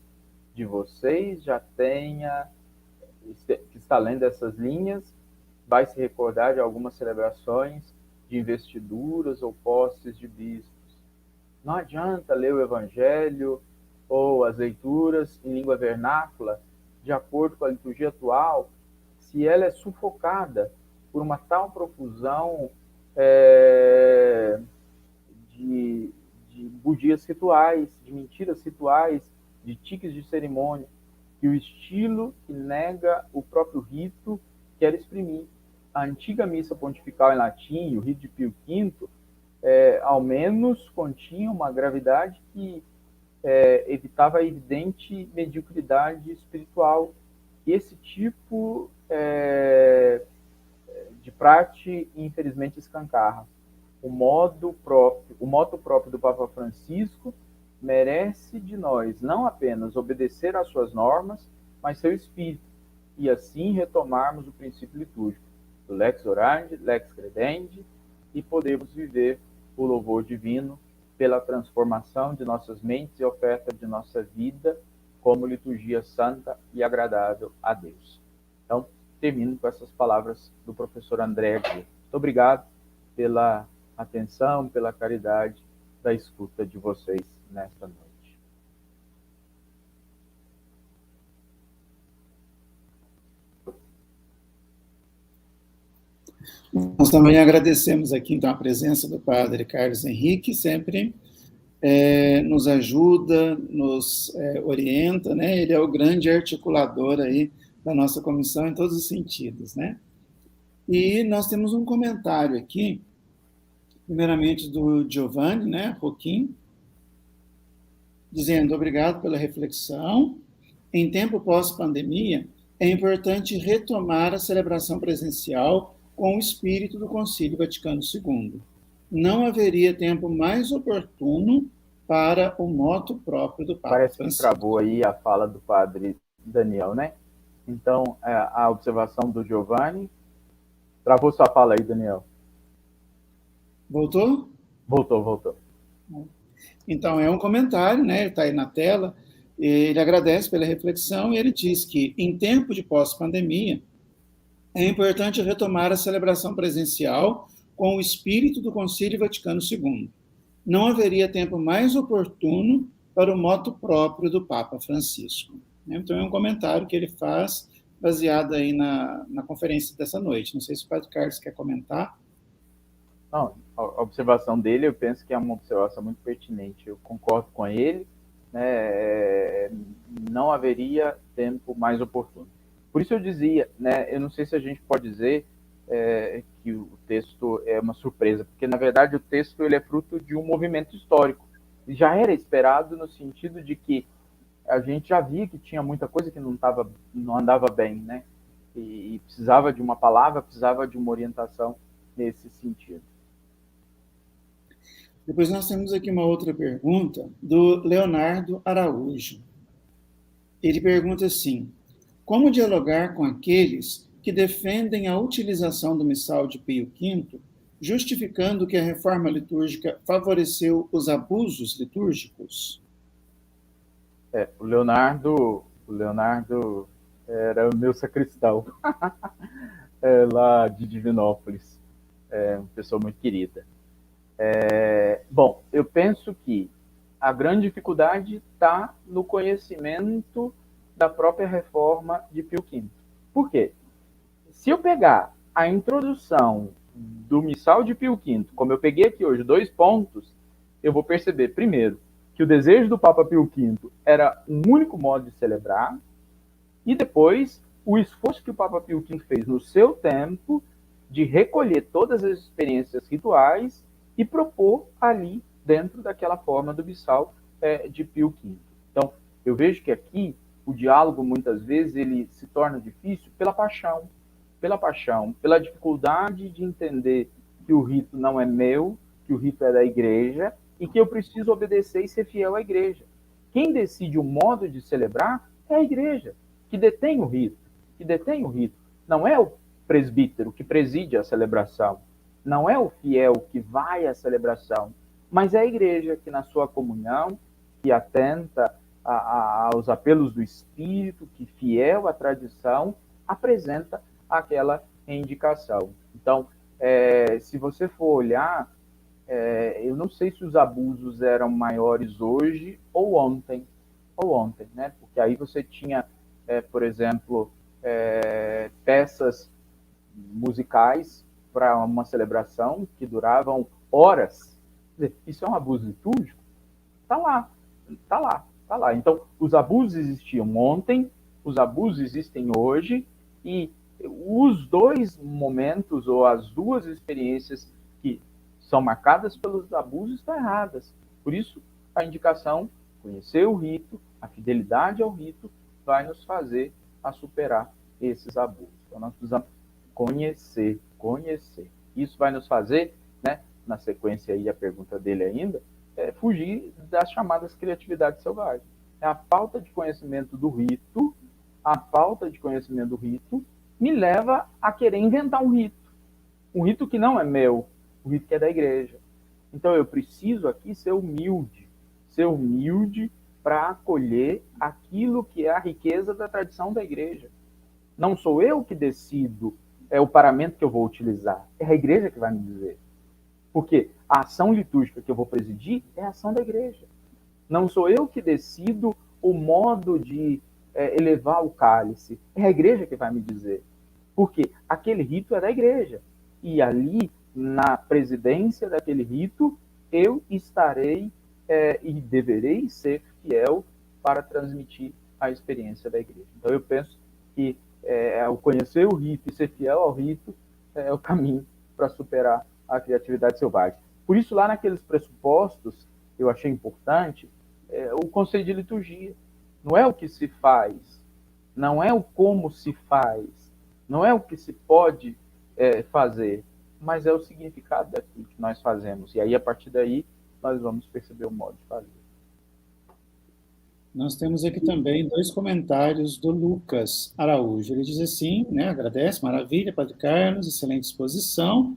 de vocês já tenha, que está lendo essas linhas, vai se recordar de algumas celebrações de investiduras ou posses de bispos. Não adianta ler o Evangelho ou as leituras em língua vernácula, de acordo com a liturgia atual, se ela é sufocada por uma tal profusão de bugias rituais, de mentiras rituais, de tiques de cerimônia, que o estilo que nega o próprio rito quer exprimir. A antiga missa pontifical em latim, o rito de Pio V, ao menos continha uma gravidade que evitava a evidente mediocridade espiritual. E esse tipo de prática, infelizmente, escancarra. O moto próprio do Papa Francisco merece de nós não apenas obedecer às suas normas, mas seu espírito, e assim retomarmos o princípio litúrgico do lex orandi, lex credendi, e podermos viver o louvor divino pela transformação de nossas mentes e oferta de nossa vida como liturgia santa e agradável a Deus. Então, termino com essas palavras do professor André aqui. Muito obrigado pela atenção, pela caridade da escuta de vocês nesta noite. Nós também agradecemos aqui, então, a presença do padre Carlos Henrique, sempre nos ajuda, nos orienta, né? Ele é o grande articulador aí da nossa comissão em todos os sentidos, né? E nós temos um comentário aqui, primeiramente do Giovanni, né, Roquim, dizendo: obrigado pela reflexão. Em tempo pós-pandemia, é importante retomar a celebração presencial com o espírito do Concílio Vaticano II. Não haveria tempo mais oportuno para o moto próprio do Papa Parece Francisco. que travou aí a fala do padre Daniel, né? Então, a observação do Giovanni. Travou sua fala aí, Daniel. Voltou? Voltou. Então, é um comentário, né? Ele está aí na tela. Ele agradece pela reflexão e ele diz que, em tempo de pós-pandemia, é importante retomar a celebração presencial com o espírito do Concílio Vaticano II. Não haveria tempo mais oportuno para o moto próprio do Papa Francisco. Então, é um comentário que ele faz baseado aí na conferência dessa noite. Não sei se o padre Carlos quer comentar. Não, a observação dele, eu penso que é uma observação muito pertinente. Eu concordo com ele, né? Não haveria tempo mais oportuno. Por isso eu dizia, né? Eu não sei se a gente pode dizer que o texto é uma surpresa, porque, na verdade, o texto ele é fruto de um movimento histórico. Já era esperado no sentido de que a gente já via que tinha muita coisa que não andava bem, né? E precisava de uma palavra, precisava de uma orientação nesse sentido. Depois nós temos aqui uma outra pergunta do Leonardo Araújo. Ele pergunta assim: como dialogar com aqueles que defendem a utilização do missal de Pio V, justificando que a reforma litúrgica favoreceu os abusos litúrgicos? O Leonardo era o meu sacristão, lá de Divinópolis, uma pessoa muito querida. Bom, eu penso que a grande dificuldade está no conhecimento da própria reforma de Pio V. Por quê? Se eu pegar a introdução do missal de Pio V, como eu peguei aqui hoje, 2 pontos, eu vou perceber, primeiro, que o desejo do Papa Pio V era um único modo de celebrar, e depois o esforço que o Papa Pio V fez no seu tempo de recolher todas as experiências rituais e propor ali dentro daquela forma do missal de Pio V. Então, eu vejo que aqui o diálogo, muitas vezes, ele se torna difícil pela paixão, pela dificuldade de entender que o rito não é meu, que o rito é da igreja e que eu preciso obedecer e ser fiel à igreja. Quem decide o modo de celebrar é a igreja, que detém o rito, Não é o presbítero que preside a celebração, não é o fiel que vai à celebração, mas é a igreja que, na sua comunhão, que atenta aos apelos do Espírito, que, fiel à tradição, apresenta aquela indicação. Então, se você for olhar, eu não sei se os abusos eram maiores hoje ou ontem, né? Porque aí você tinha, por exemplo, peças musicais para uma celebração que duravam horas. Isso é um abuso litúrgico? Tá lá. Então, os abusos existiam ontem, os abusos existem hoje, e os dois momentos ou as duas experiências que são marcadas pelos abusos estão erradas. Por isso, a indicação, conhecer o rito, a fidelidade ao rito, vai nos fazer a superar esses abusos. Então, nós precisamos conhecer. Isso vai nos fazer, né, na sequência aí, a pergunta dele ainda, fugir das chamadas criatividades selvagens. A falta de conhecimento do rito me leva a querer inventar um rito que não é meu, um rito que é da igreja. Então eu preciso aqui ser humilde para acolher aquilo que é a riqueza da tradição da igreja. Não sou eu que decido o paramento que eu vou utilizar, é a igreja que vai me dizer. Porque a ação litúrgica que eu vou presidir é a ação da igreja. Não sou eu que decido o modo de elevar o cálice, é a igreja que vai me dizer. Porque aquele rito é da igreja. E ali, na presidência daquele rito, eu estarei e deverei ser fiel para transmitir a experiência da igreja. Então eu penso que ao conhecer o rito e ser fiel ao rito é o caminho para superar a criatividade selvagem. Por isso, lá naqueles pressupostos, eu achei importante o conceito de liturgia. Não é o que se faz, não é o como se faz, não é o que se pode fazer, mas é o significado daquilo que nós fazemos. E aí, a partir daí, nós vamos perceber o modo de fazer. Nós temos aqui também 2 comentários do Lucas Araújo. Ele diz assim, né, agradece, maravilha, Padre Carlos, excelente exposição.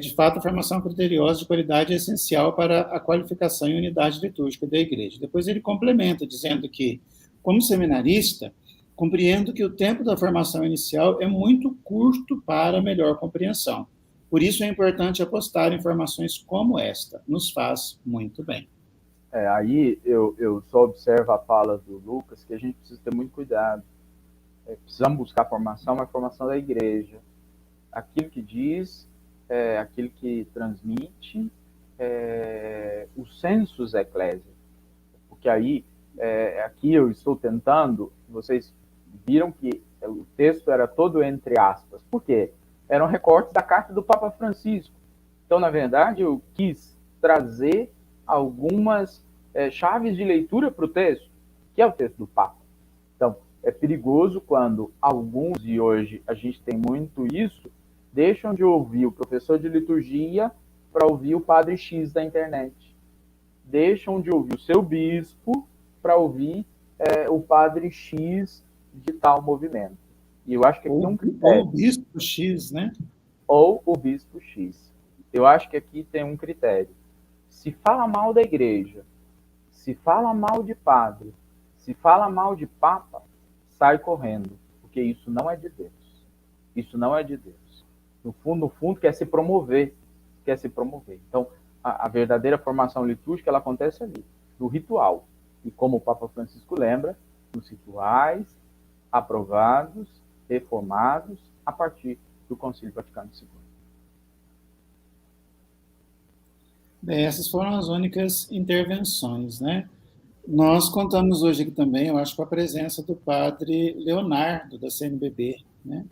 De fato, a formação criteriosa de qualidade é essencial para a qualificação e unidade litúrgica da igreja. Depois ele complementa, dizendo que, como seminarista, compreendo que o tempo da formação inicial é muito curto para melhor compreensão. Por isso é importante apostar em informações como esta. Nos faz muito bem. Aí eu só observo a fala do Lucas, que a gente precisa ter muito cuidado. Precisamos buscar formação, mas formação da igreja. Aquilo que diz, aquilo que transmite, o sensus ecclesiae. Porque aí, aqui eu estou tentando, vocês viram que o texto era todo entre aspas. Por quê? Eram recortes da carta do Papa Francisco. Então, na verdade, eu quis trazer algumas chaves de leitura para o texto, que é o texto do Papa. Então, é perigoso quando alguns, e hoje a gente tem muito isso, deixam de ouvir o professor de liturgia para ouvir o padre X da internet. Deixam de ouvir o seu bispo para ouvir o padre X de tal movimento. E eu acho que aqui tem um critério. Ou o bispo X, né? Ou o bispo X. Eu acho que aqui tem um critério. Se fala mal da igreja, se fala mal de padre, se fala mal de papa, sai correndo, porque isso não é de Deus. Isso não é de Deus. No fundo, quer se promover. Então, a verdadeira formação litúrgica, ela acontece ali, no ritual. E como o Papa Francisco lembra, nos rituais aprovados, reformados, a partir do Concílio Vaticano II. Bem, essas foram as únicas intervenções, né? Nós contamos hoje aqui também, eu acho, com a presença do padre Leonardo, da CNBB, né?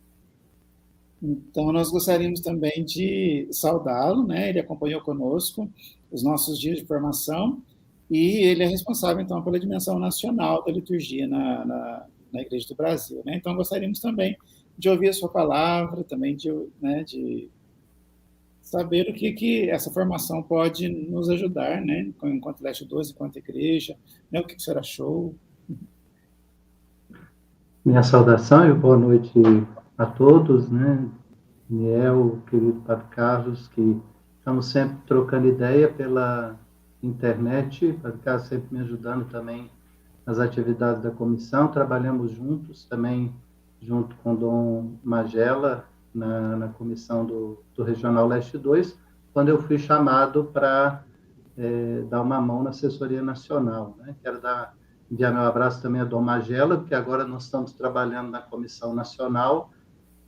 Então, nós gostaríamos também de saudá-lo, né? Ele acompanhou conosco os nossos dias de formação e ele é responsável, então, pela dimensão nacional da liturgia na Igreja do Brasil, né? Então, gostaríamos também de ouvir a sua palavra, também de saber o que essa formação pode nos ajudar, né? Enquanto Leste 12, enquanto igreja, né? O que o senhor achou? Minha saudação e boa noite a todos, né? Daniel, querido Padre Carlos, que estamos sempre trocando ideia pela internet, Padre Carlos sempre me ajudando também nas atividades da comissão, trabalhamos juntos também, junto com o Dom Magela, na comissão do Regional Leste 2, quando eu fui chamado para dar uma mão na assessoria nacional, né? Quero enviar meu abraço também a Dom Magela, porque agora nós estamos trabalhando na comissão nacional.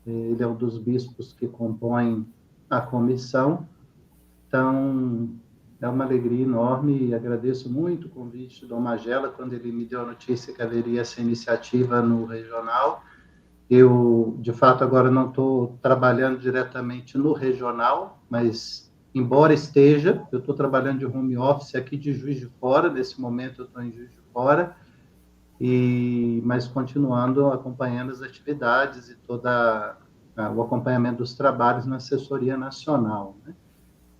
Ele é um dos bispos que compõem a comissão. Então, é uma alegria enorme e agradeço muito o convite do Dom Magela quando ele me deu a notícia que haveria essa iniciativa no regional. Eu, de fato, agora não estou trabalhando diretamente no regional, mas, embora esteja, eu estou trabalhando de home office aqui de Juiz de Fora, nesse momento eu estou em Juiz de Fora, mas continuando acompanhando as atividades e todo o acompanhamento dos trabalhos na assessoria nacional, né?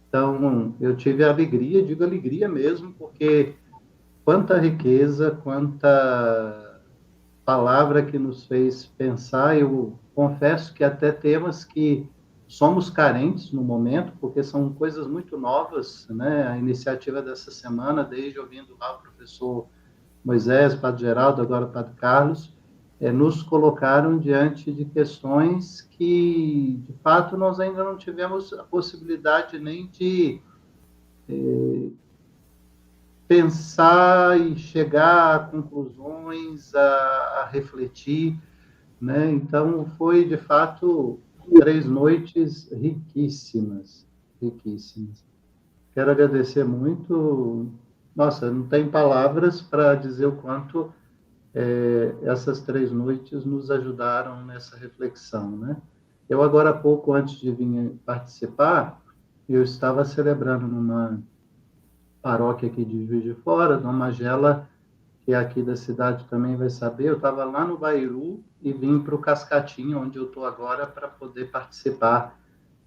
Então, eu tive a alegria, digo alegria mesmo, porque quanta riqueza, quanta palavra que nos fez pensar. Eu confesso que até temas que somos carentes no momento, porque são coisas muito novas, né? A iniciativa dessa semana, desde ouvindo lá o professor Moisés, Padre Geraldo, agora o Padre Carlos, nos colocaram diante de questões que, de fato, nós ainda não tivemos a possibilidade nem de pensar e chegar a conclusões, a refletir, né? Então, foi, de fato, 3 noites riquíssimas, riquíssimas. Quero agradecer muito. Nossa, não tem palavras para dizer o quanto essas 3 noites nos ajudaram nessa reflexão, né? Eu, agora há pouco, antes de vir participar, eu estava celebrando numa paróquia aqui de Juiz de Fora, Dom Magela, que é aqui da cidade também vai saber, eu estava lá no Bairu e vim para o Cascatinho, onde eu estou agora, para poder participar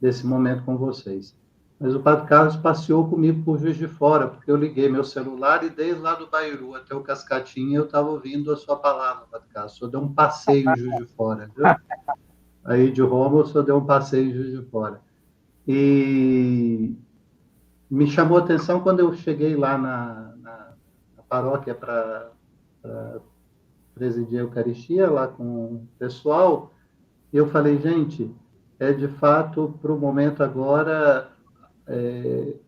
desse momento com vocês. Mas o Padre Carlos passeou comigo por Juiz de Fora, porque eu liguei meu celular e desde lá do Bairu até o Cascatinho eu estava ouvindo a sua palavra, Padre Carlos. O senhor deu um passeio em Juiz de Fora, viu? Aí de Roma o senhor deu um passeio em Juiz de Fora. E me chamou a atenção quando eu cheguei lá na paróquia para presidir a Eucaristia, lá com o pessoal, e eu falei, gente, de fato, para o momento agora,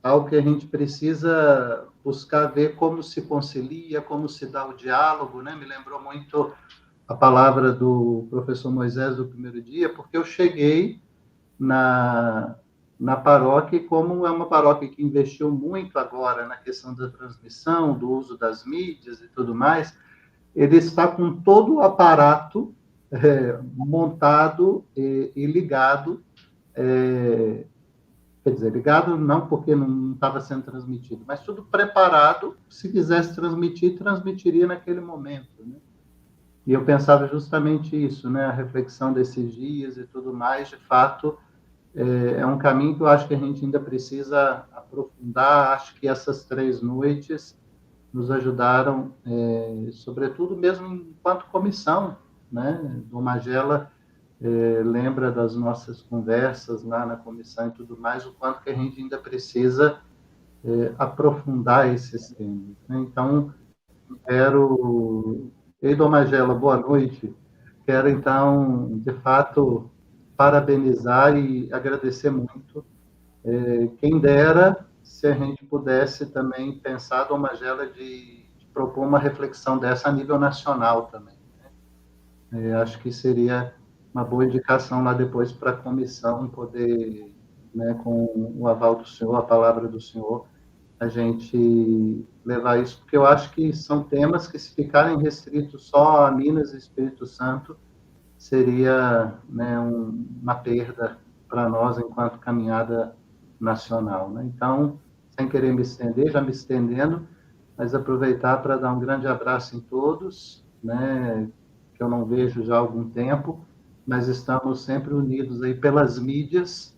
algo que a gente precisa buscar ver como se concilia, como se dá o diálogo, né? Me lembrou muito a palavra do professor Moisés do primeiro dia, porque eu cheguei na paróquia, e como é uma paróquia que investiu muito agora na questão da transmissão, do uso das mídias e tudo mais, ele está com todo o aparato montado e ligado, quer dizer, ligado não porque não estava sendo transmitido, mas tudo preparado, se quisesse transmitir, transmitiria naquele momento, né? E eu pensava justamente isso, né? A reflexão desses dias e tudo mais, de fato, é um caminho que eu acho que a gente ainda precisa aprofundar. Acho que essas 3 noites nos ajudaram, sobretudo mesmo enquanto comissão, né? Dom Magela lembra das nossas conversas lá na comissão e tudo mais, o quanto que a gente ainda precisa aprofundar esses temas, né? Então, quero... Ei, Dom Magela, boa noite. Quero, então, de fato, parabenizar e agradecer muito. Quem dera se a gente pudesse também pensar, Dom Magela, de propor uma reflexão dessa a nível nacional também, né? Acho que seria uma boa indicação lá depois para a comissão poder, né, com o aval do senhor, a palavra do senhor, a gente levar isso, porque eu acho que são temas que, se ficarem restritos só a Minas e Espírito Santo, seria, né, uma perda para nós enquanto caminhada nacional, né? Então, sem querer me estender, já me estendendo, mas aproveitar para dar um grande abraço em todos, né, que eu não vejo já há algum tempo, mas estamos sempre unidos aí pelas mídias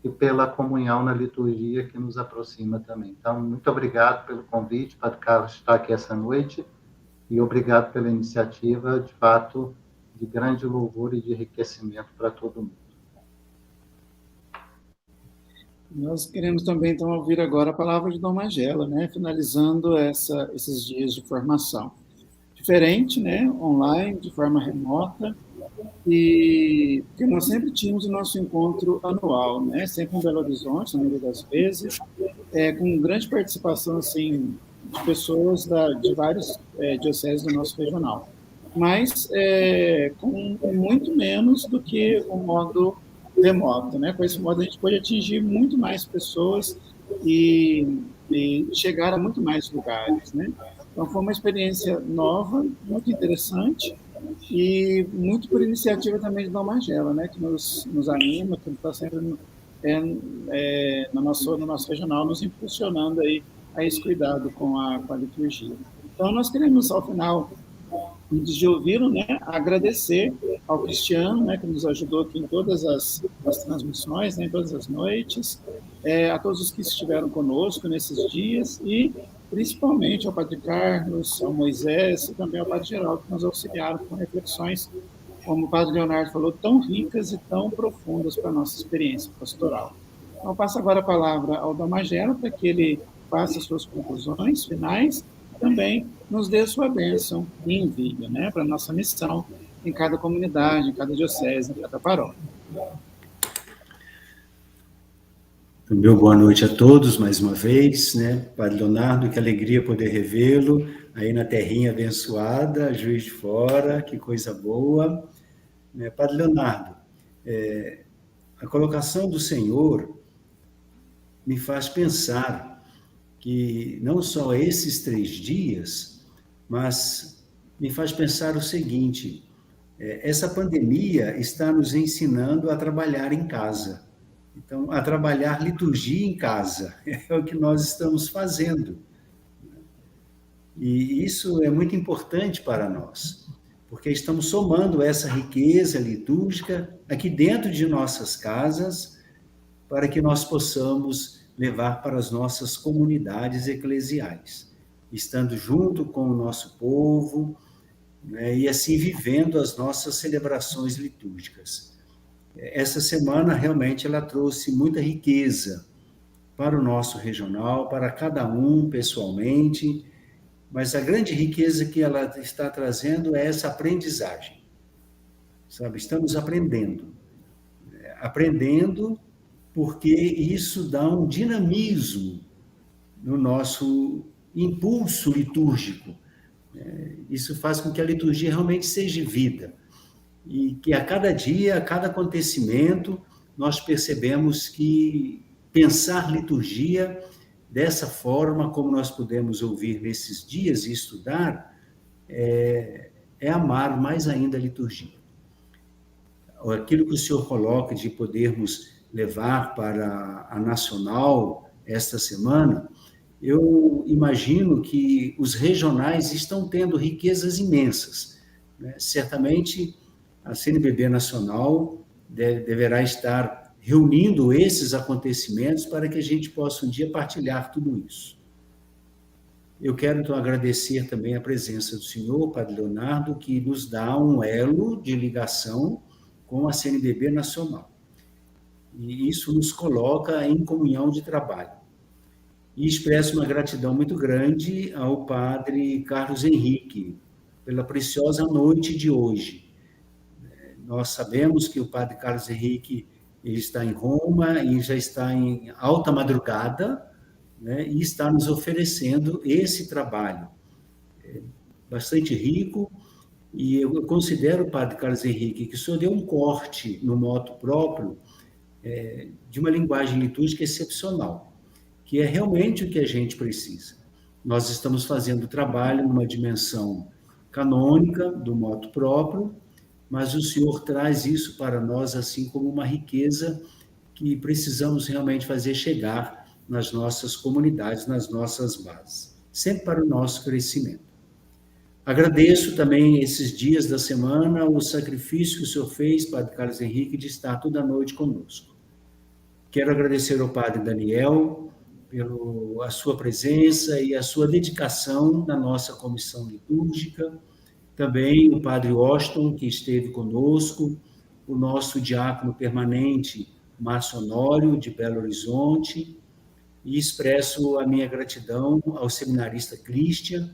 e pela comunhão na liturgia que nos aproxima também. Então, muito obrigado pelo convite, Padre Carlos, estar aqui essa noite, e obrigado pela iniciativa, de fato, de grande louvor e de enriquecimento para todo mundo. Nós queremos também, então, ouvir agora a palavra de Dom Magela, né, finalizando esses dias de formação. Diferente, né, online, de forma remota, e porque nós sempre tínhamos o nosso encontro anual, né, sempre em Belo Horizonte, na maioria das vezes, com grande participação, assim, de pessoas de vários dioceses do nosso regional, mas com muito menos do que o modo remoto, né? Com esse modo a gente pode atingir muito mais pessoas e chegar a muito mais lugares, né? Então foi uma experiência nova, muito interessante, e muito por iniciativa também de Dom Magela, né? Que nos anima, que está sempre no nosso regional, nos impulsionando aí a esse cuidado com a liturgia. Então nós queremos, ao final, antes de ouvi-lo, né, agradecer ao Cristiano, né, que nos ajudou aqui em todas as transmissões, né, em todas as noites, a todos os que estiveram conosco nesses dias, e principalmente ao Padre Carlos, ao Moisés e também ao Padre Geraldo, que nos auxiliaram com reflexões, como o Padre Leonardo falou, tão ricas e tão profundas para a nossa experiência pastoral. Então, eu passo agora a palavra ao Dom Magela para que ele faça as suas conclusões finais, também nos dê a sua bênção e envio, né, para a nossa missão em cada comunidade, em cada diocese, em cada paróquia. Meu boa noite a todos, mais uma vez, né, Padre Leonardo, que alegria poder revê-lo, aí na terrinha abençoada, Juiz de Fora, que coisa boa. Padre Leonardo, a colocação do Senhor me faz pensar que não só esses 3 dias, mas me faz pensar o seguinte: essa pandemia está nos ensinando a trabalhar em casa. Então, a trabalhar liturgia em casa, é o que nós estamos fazendo. E isso é muito importante para nós, porque estamos somando essa riqueza litúrgica aqui dentro de nossas casas, para que nós possamos levar para as nossas comunidades eclesiais, estando junto com o nosso povo, né, e assim vivendo as nossas celebrações litúrgicas. Essa semana realmente ela trouxe muita riqueza para o nosso regional, para cada um pessoalmente, mas a grande riqueza que ela está trazendo é essa aprendizagem, sabe? Estamos aprendendo porque isso dá um dinamismo no nosso impulso litúrgico. Isso faz com que a liturgia realmente seja vida, e que a cada dia, a cada acontecimento, nós percebemos que pensar liturgia dessa forma, como nós pudemos ouvir nesses dias e estudar, é amar mais ainda a liturgia. Aquilo que o senhor coloca de podermos levar para a nacional esta semana, eu imagino que os regionais estão tendo riquezas imensas, né? Certamente a CNBB Nacional deverá estar reunindo esses acontecimentos para que a gente possa um dia partilhar tudo isso. Eu quero, então, agradecer também a presença do senhor, Padre Leonardo, que nos dá um elo de ligação com a CNBB Nacional. E isso nos coloca em comunhão de trabalho. E expresso uma gratidão muito grande ao Padre Carlos Henrique, pela preciosa noite de hoje. Nós sabemos que o Padre Carlos Henrique ele está em Roma e já está em alta madrugada, né, e está nos oferecendo esse trabalho bastante rico. E eu considero o Padre Carlos Henrique que o senhor deu um corte no moto próprio de uma linguagem litúrgica excepcional, que é realmente o que a gente precisa. Nós estamos fazendo trabalho numa dimensão canônica, do motu próprio, mas o Senhor traz isso para nós assim como uma riqueza que precisamos realmente fazer chegar nas nossas comunidades, nas nossas bases, sempre para o nosso crescimento. Agradeço também esses dias da semana o sacrifício que o Senhor fez, Padre Carlos Henrique, de estar toda noite conosco. Quero agradecer ao Padre Daniel pela sua presença e a sua dedicação na nossa comissão litúrgica, também o Padre Washington, que esteve conosco, o nosso diácono permanente, Márcio Honório, de Belo Horizonte, e expresso a minha gratidão ao seminarista Christian,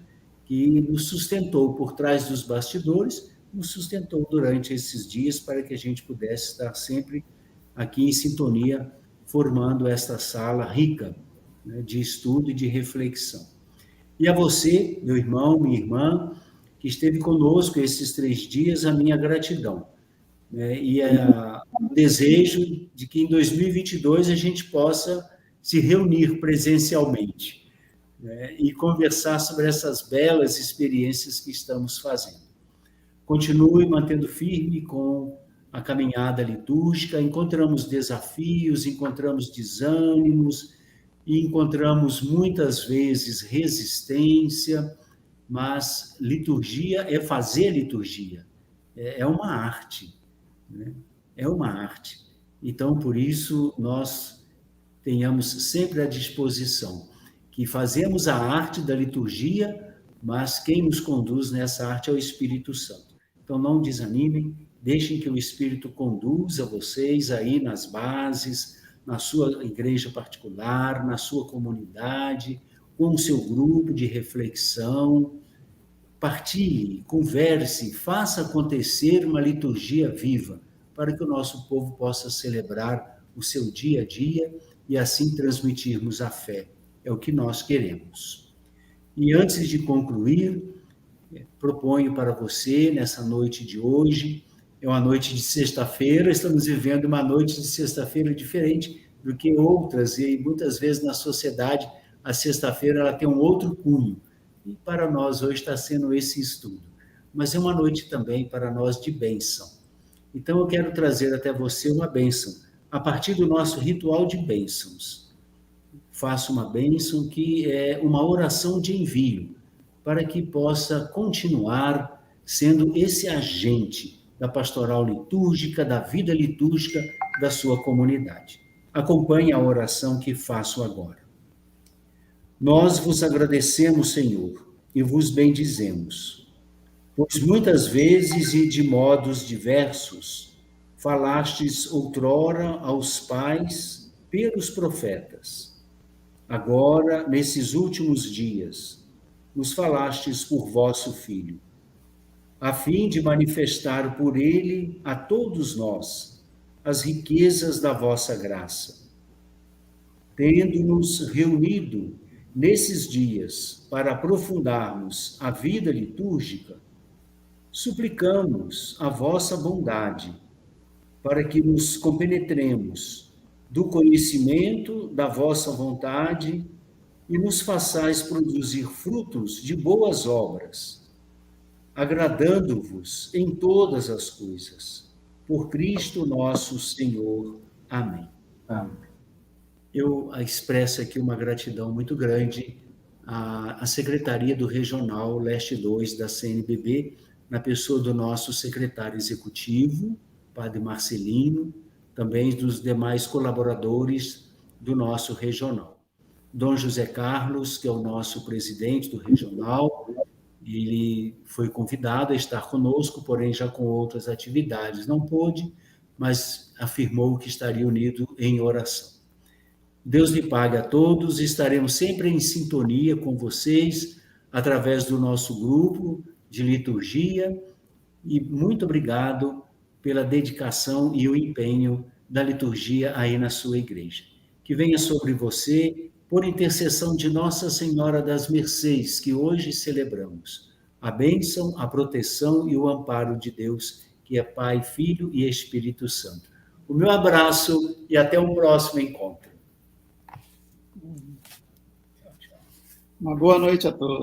que nos sustentou por trás dos bastidores, nos sustentou durante esses dias para que a gente pudesse estar sempre aqui em sintonia, formando esta sala rica, né, de estudo e de reflexão. E a você, meu irmão, minha irmã, que esteve conosco esses 3 dias, a minha gratidão, né, e o desejo de que em 2022 a gente possa se reunir presencialmente, né, e conversar sobre essas belas experiências que estamos fazendo. Continue mantendo firme com a caminhada litúrgica, encontramos desafios, encontramos desânimos, e encontramos muitas vezes resistência, mas liturgia é fazer liturgia, é uma arte, né? É uma arte. Então, por isso, nós tenhamos sempre à disposição que fazemos a arte da liturgia, mas quem nos conduz nessa arte é o Espírito Santo. Então, não desanimem, deixem que o Espírito conduza vocês aí nas bases, na sua igreja particular, na sua comunidade, com o seu grupo de reflexão. Partilhe, converse, faça acontecer uma liturgia viva, para que o nosso povo possa celebrar o seu dia a dia e assim transmitirmos a fé. É o que nós queremos. E antes de concluir, proponho para você, nessa noite de hoje, é uma noite de sexta-feira, estamos vivendo uma noite de sexta-feira diferente do que outras, e muitas vezes na sociedade a sexta-feira ela tem um outro cunho, e para nós hoje está sendo esse estudo, mas é uma noite também para nós de bênção. Então eu quero trazer até você uma bênção, a partir do nosso ritual de bênçãos. Faço uma bênção que é uma oração de envio, para que possa continuar sendo esse agente da pastoral litúrgica, da vida litúrgica da sua comunidade. Acompanhe a oração que faço agora. Nós vos agradecemos, Senhor, e vos bendizemos, pois muitas vezes e de modos diversos falastes outrora aos pais pelos profetas. Agora, nesses últimos dias, nos falastes por vosso Filho, a fim de manifestar por ele a todos nós as riquezas da vossa graça. Tendo-nos reunido nesses dias para aprofundarmos a vida litúrgica, suplicamos a vossa bondade para que nos compenetremos do conhecimento da vossa vontade e nos façais produzir frutos de boas obras, agradando-vos em todas as coisas. Por Cristo nosso Senhor. Amém. Amém. Eu expresso aqui uma gratidão muito grande à Secretaria do Regional Leste 2 da CNBB, na pessoa do nosso secretário executivo, Padre Marcelino, também dos demais colaboradores do nosso regional. Dom José Carlos, que é o nosso presidente do regional, ele foi convidado a estar conosco, porém já com outras atividades. Não pôde, mas afirmou que estaria unido em oração. Deus lhe pague a todos, estaremos sempre em sintonia com vocês, através do nosso grupo de liturgia, e muito obrigado pela dedicação e o empenho da liturgia aí na sua igreja. Que venha sobre você, por intercessão de Nossa Senhora das Mercês, que hoje celebramos, a bênção, a proteção e o amparo de Deus, que é Pai, Filho e Espírito Santo. O meu abraço e até o próximo encontro. Uma boa noite a todos.